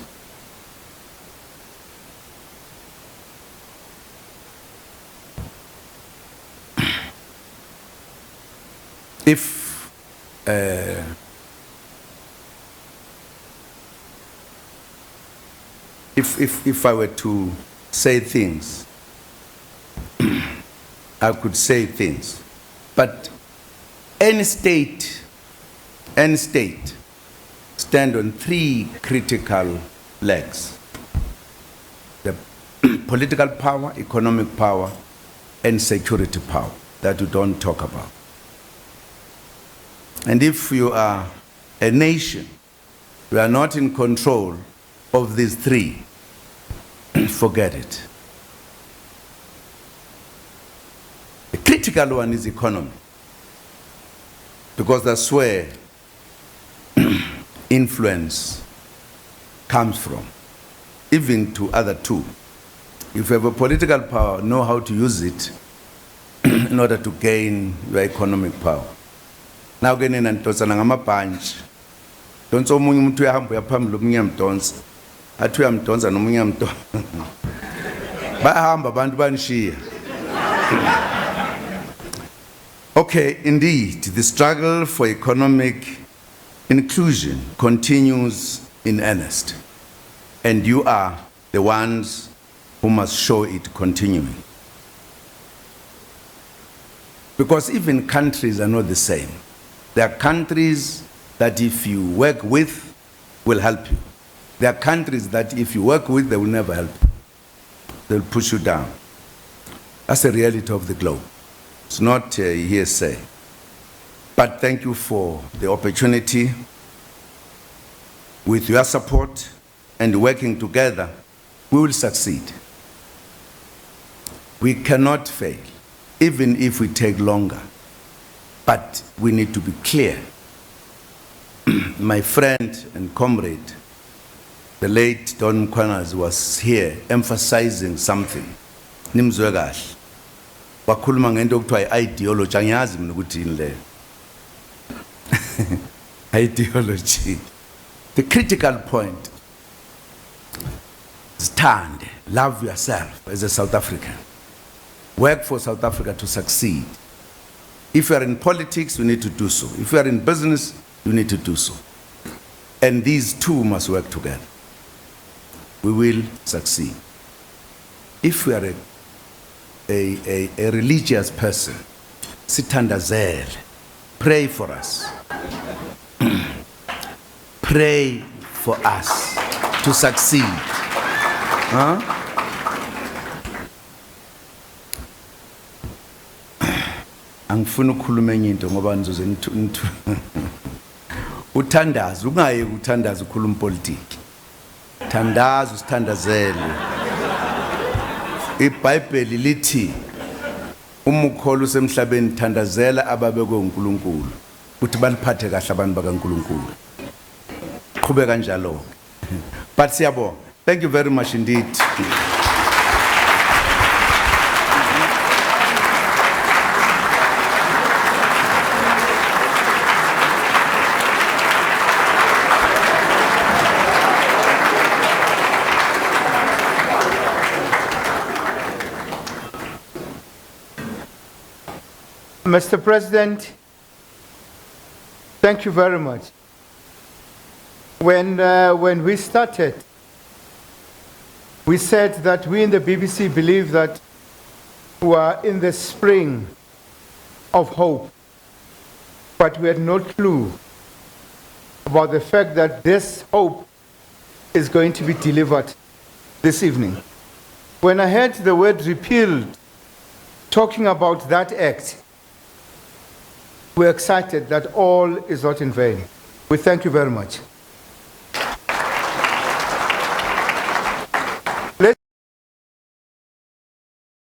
If I were to say things, I could say things, but any state stand on three critical legs: the political power, economic power, and security power that we don't talk about. And if you are a nation, you are not in control of these three, forget it. The critical one is economy, because that's where influence comes from, even to other two. If you have a political power, know how to use it in order to gain your economic power. Now again, in Antosana ngama-bunch. Don't so many umuntu uyahamba uyaphambili omunye uyamdonsa. Athi uyamdonsa nomunye uyamdonsa. Bayahamba abantu banishiya. Okay, indeed, the struggle for economic inclusion continues in earnest, and you are the ones who must show it continuing. Because even countries are not the same. There are countries that if you work with, will help you. There are countries that if you work with, they will never help you. They'll push you down. That's the reality of the globe. It's not a hearsay. But thank you for the opportunity. With your support and working together, we will succeed. We cannot fail, even if we take longer. But we need to be clear. My friend and comrade, the late Don Mkhwanazi, was here emphasizing something. Nimzwe kahle. Wakhuluma ngento okuthiwa ideology, angiyazi mina ukuthi yini leyo. Ideology. The critical point is stand, love yourself as a South African. Work for South Africa to succeed. If you are in politics, you need to do so. If you are in business, you need to do so. And these two must work together. We will succeed. If we are a religious person, sithandazele, pray for us. Pray for us to succeed. Huh? Angifuna ukukhuluma enye into ngoba nizoze uthandaza ungaye ukuthandaza ukhuluma politics. Thandaza usithandazele. iBhayibheli lithi uma ukholo usemhlabeni thandazela ababekwe uNkulunkulu ukuthi baliphathe kahle abantu bakaNkulunkulu. Qhubeka kanjalo. But siyabonga. Thank you very much indeed. Mr. President, thank you very much. When we started, we said that we in the BBC believe that we are in the spring of hope, but we had no clue about the fact that this hope is going to be delivered this evening. When I heard the word repealed, talking about that act, we're excited that all is not in vain. We thank you very much.